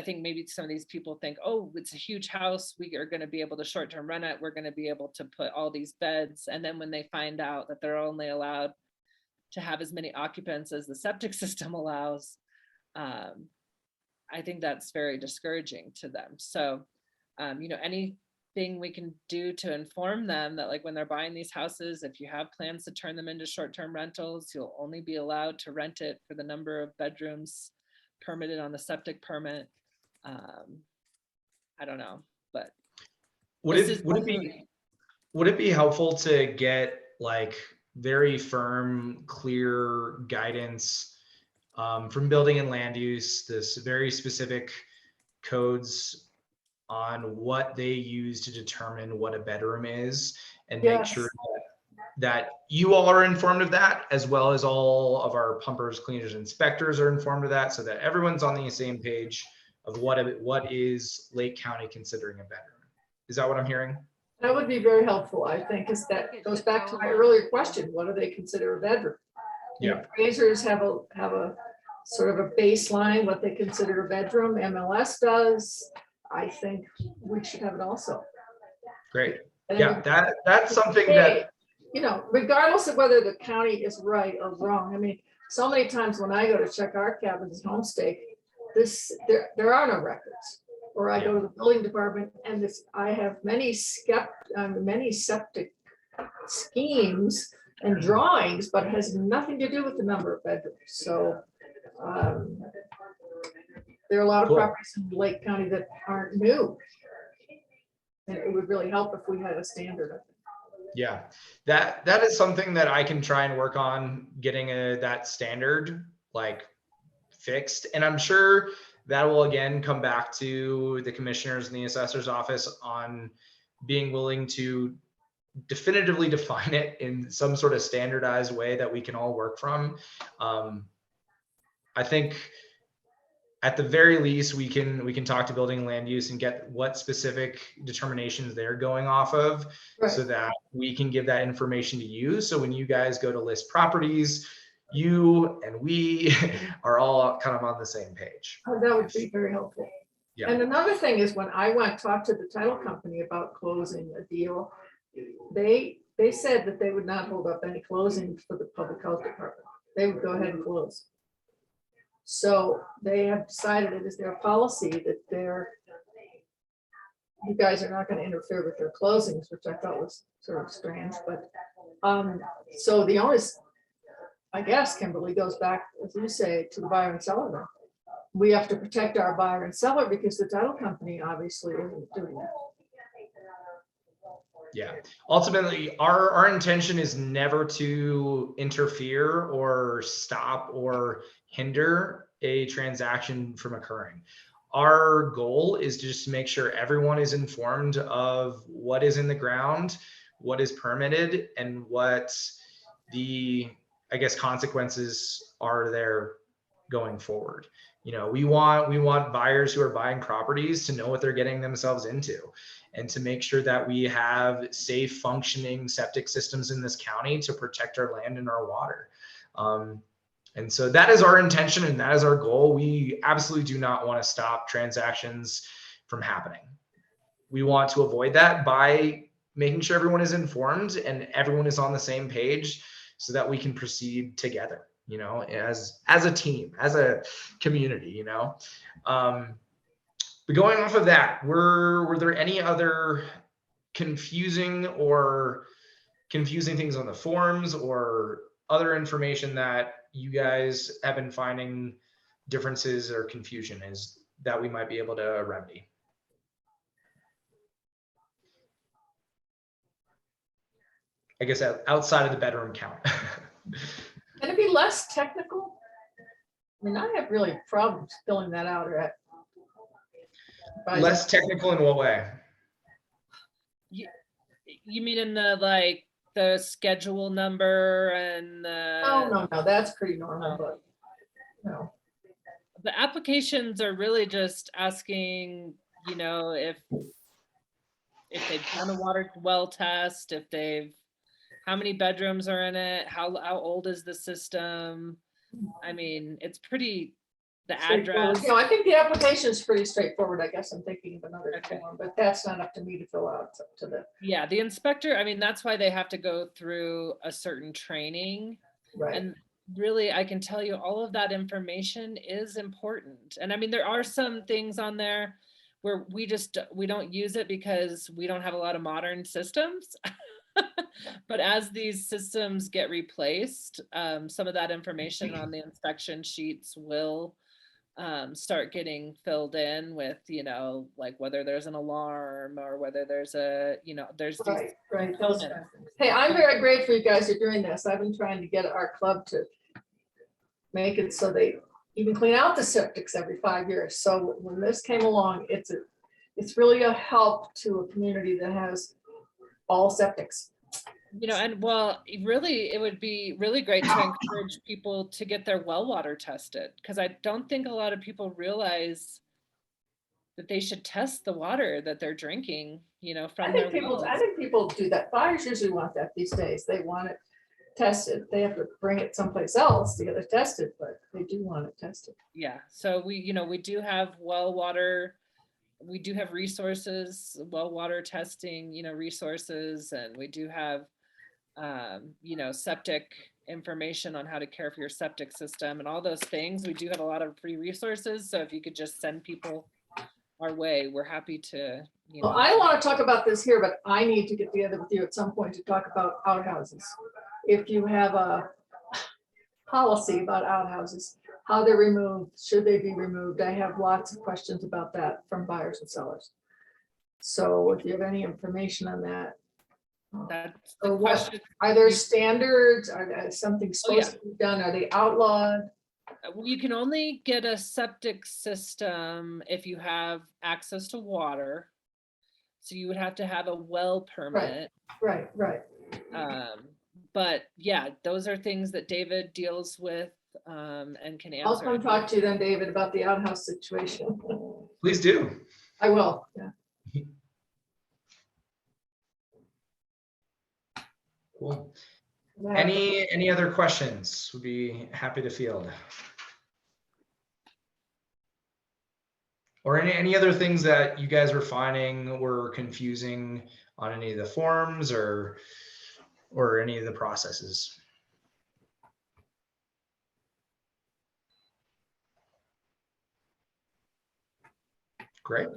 think maybe some of these people think, oh, it's a huge house, we are going to be able to short-term rent it, we're going to be able to put all these beds. And then when they find out that they're only allowed to have as many occupants as the septic system allows, I think that's very discouraging to them. So, anything we can do to inform them that, like, when they're buying these houses, if you have plans to turn them into short-term rentals, you'll only be allowed to rent it for the number of bedrooms permitted on the septic permit. I don't know, but Would it be helpful to get like very firm, clear guidance from building and land use, this very specific codes on what they use to determine what a bedroom is, and make sure that you all are informed of that, as well as all of our pumpers, cleaners, inspectors are informed of that, so that everyone's on the same page of what is Lake County considering a bedroom. Is that what I'm hearing? That would be very helpful, I think, because that goes back to my earlier question. What do they consider a bedroom? Yeah. Appraisers have a sort of a baseline, what they consider a bedroom. MLS does. I think we should have it also. Great. And Yeah, that's something that, regardless of whether the county is right or wrong. I mean, so many times when I go to check our cabins at Homestake, there are no records. Or I go to the building department and I have many septic schemes and drawings, but it has nothing to do with the number of bedrooms. So there are a lot of properties in Lake County that aren't new. And it would really help if we had a standard of it. Yeah, that is something that I can try and work on getting that standard like fixed. And I'm sure that will again come back to the commissioners and the assessor's office on being willing to definitively define it in some sort of standardized way that we can all work from. I think at the very least, we can talk to building and land use and get what specific determinations they're going off of, so that we can give that information to you. So when you guys go to list properties, you and we are all kind of on the same page. Oh, that would be very helpful. Yeah. And another thing is, when I went to talk to the title company about closing a deal, they said that they would not hold up any closings for the public health department. They would go ahead and close. So they have decided it is their policy that you guys are not going to interfere with their closings, which I thought was sort of strange. But so the onus, I guess, Kimberly, goes back, as you say, to the buyer and seller. Then we have to protect our buyer and seller because the title company obviously isn't doing that. Yeah, ultimately our intention is never to interfere or stop or hinder a transaction from occurring. Our goal is to just make sure everyone is informed of what is in the ground, what is permitted, and what the, I guess, consequences are there going forward. We want buyers who are buying properties to know what they're getting themselves into, and to make sure that we have safe functioning septic systems in this county to protect our land and our water. And so that is our intention and that is our goal. We absolutely do not want to stop transactions from happening. We want to avoid that by making sure everyone is informed and everyone is on the same page, so that we can proceed together, as a team, as a community, But going off of that, were there any other confusing things on the forums or other information that you guys have been finding differences or confusion is that we might be able to remedy? I guess outside of the bedroom count. Can it be less technical? I mean, I have really problems filling that out Less technical in what way? You mean in the, like, the schedule number and Oh, no, that's pretty normal, but, no. the applications are really just asking, you know, if they've done a water well test, how many bedrooms are in it, how old is the system? I mean, it's pretty, the Straightforward. address. You know, I think the application is pretty straightforward. I guess I'm thinking of another Okay. form, but that's not up to me to fill out. It's up to the, Yeah, the inspector, I mean, that's why they have to go through a certain training. right. And really, I can tell you all of that information is important. And I mean, there are some things on there where we don't use it because we don't have a lot of modern systems. But as these systems get replaced, some of that information on the inspection sheets will start getting filled in with, you know, like whether there's an alarm or whether there's there's these Right, right. Those components. kind of things. Hey, I'm very grateful you guys are doing this. I've been trying to get our club to make it so they even clean out the septics every 5 years. So when this came along, it's really a help to a community that has all septics. You know, and well, it would be really great to encourage people to get their well water tested, because I don't think a lot of people realize that they should test the water that they're drinking, you know, I from their think wells. people do that. Buyers usually want that these days. They want it tested. They have to bring it someplace else to get it tested, but they do want it tested. Yeah, so we do have well water, we do have resources, well water testing, you know, resources, and we do have, you know, septic information on how to care for your septic system and all those things. We do have a lot of free resources. So if you could just send people our way, we're happy to, you Well, know. I don't want to talk about this here, but I need to get together with you at some point to talk about outhouses. If you have a policy about outhouses, how they're removed, should they be removed? I have lots of questions about that from buyers and sellers. So if you have any information on that. That's the Or what, question. are there standards? Are there something Oh, yeah. supposed to be done? Are they outlawed? Well, you can only get a septic system if you have access to water. So you would have to have a well permit. Right, right. But yeah, those are things that David deals with and can I'll answer. come talk to you then, David, about the outhouse situation. Please do. I will, yeah. Cool. Any other questions? Would be happy to field. Or any other things that you guys were finding were confusing on any of the forms or any of the processes? Great.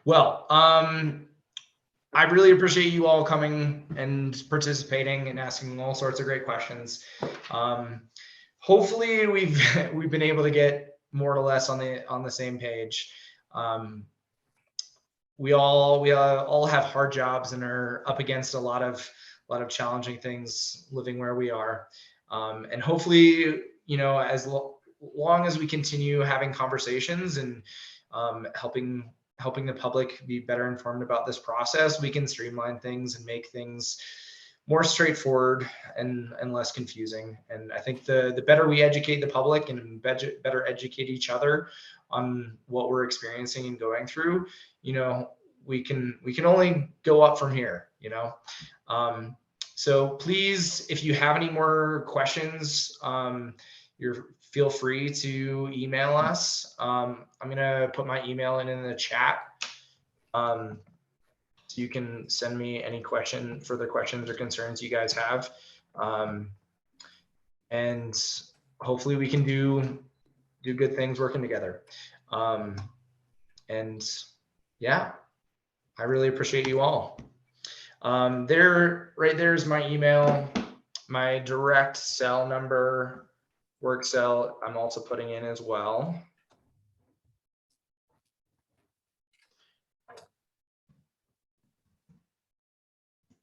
Well, I really appreciate you all coming and participating and asking all sorts of great questions. Hopefully we've been able to get more or less on the same page. We all have hard jobs and are up against a lot of challenging things living where we are. And hopefully, you know, as long as we continue having conversations and helping the public be better informed about this process, we can streamline things and make things more straightforward and less confusing. And I think the better we educate the public and better educate each other on what we're experiencing and going through, you know, we can only go up from here, you know. So please, if you have any more questions, feel free to email us. I'm gonna put my email in the chat. So you can send me any further questions or concerns you guys have. And hopefully we can do good things working together. And yeah, I really appreciate you all. Right there's my email, my direct cell number, work cell, I'm also putting in as well.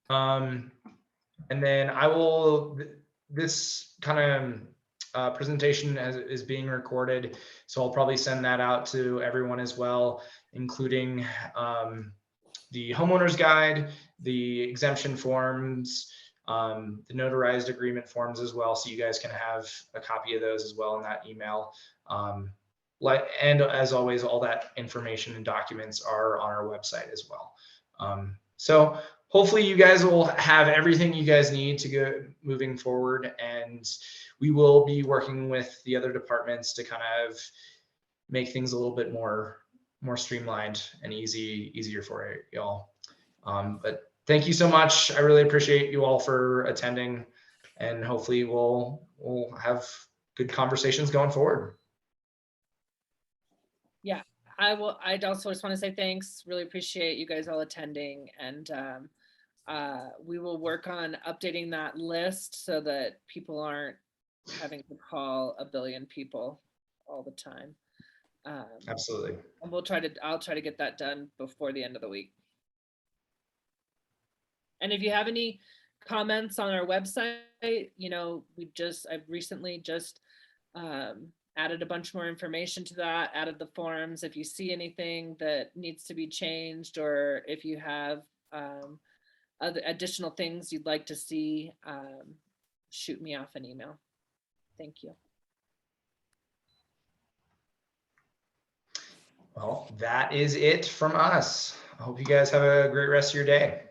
And then I will, this kind of presentation is being recorded, so I'll probably send that out to everyone as well, including the homeowner's guide, the exemption forms, the notarized agreement forms as well, so you guys can have a copy of those as well in that email. And as always, all that information and documents are on our website as well. So hopefully you guys will have everything you guys need to go moving forward, and we will be working with the other departments to kind of make things a little bit more streamlined and easier for y'all. But thank you so much. I really appreciate you all for attending, and hopefully we'll have good conversations going forward. I'd also just want to say thanks. Really appreciate you guys all attending, and we will work on updating that list so that people aren't having to call a billion people all the time. Absolutely. And I'll try to get that done before the end of the week. And if you have any comments on our website, I've recently just added a bunch more information to that, added the forms. If you see anything that needs to be changed, or if you have other additional things you'd like to see, shoot me off an email. Thank you. Well, that is it from us. I hope you guys have a great rest of your day.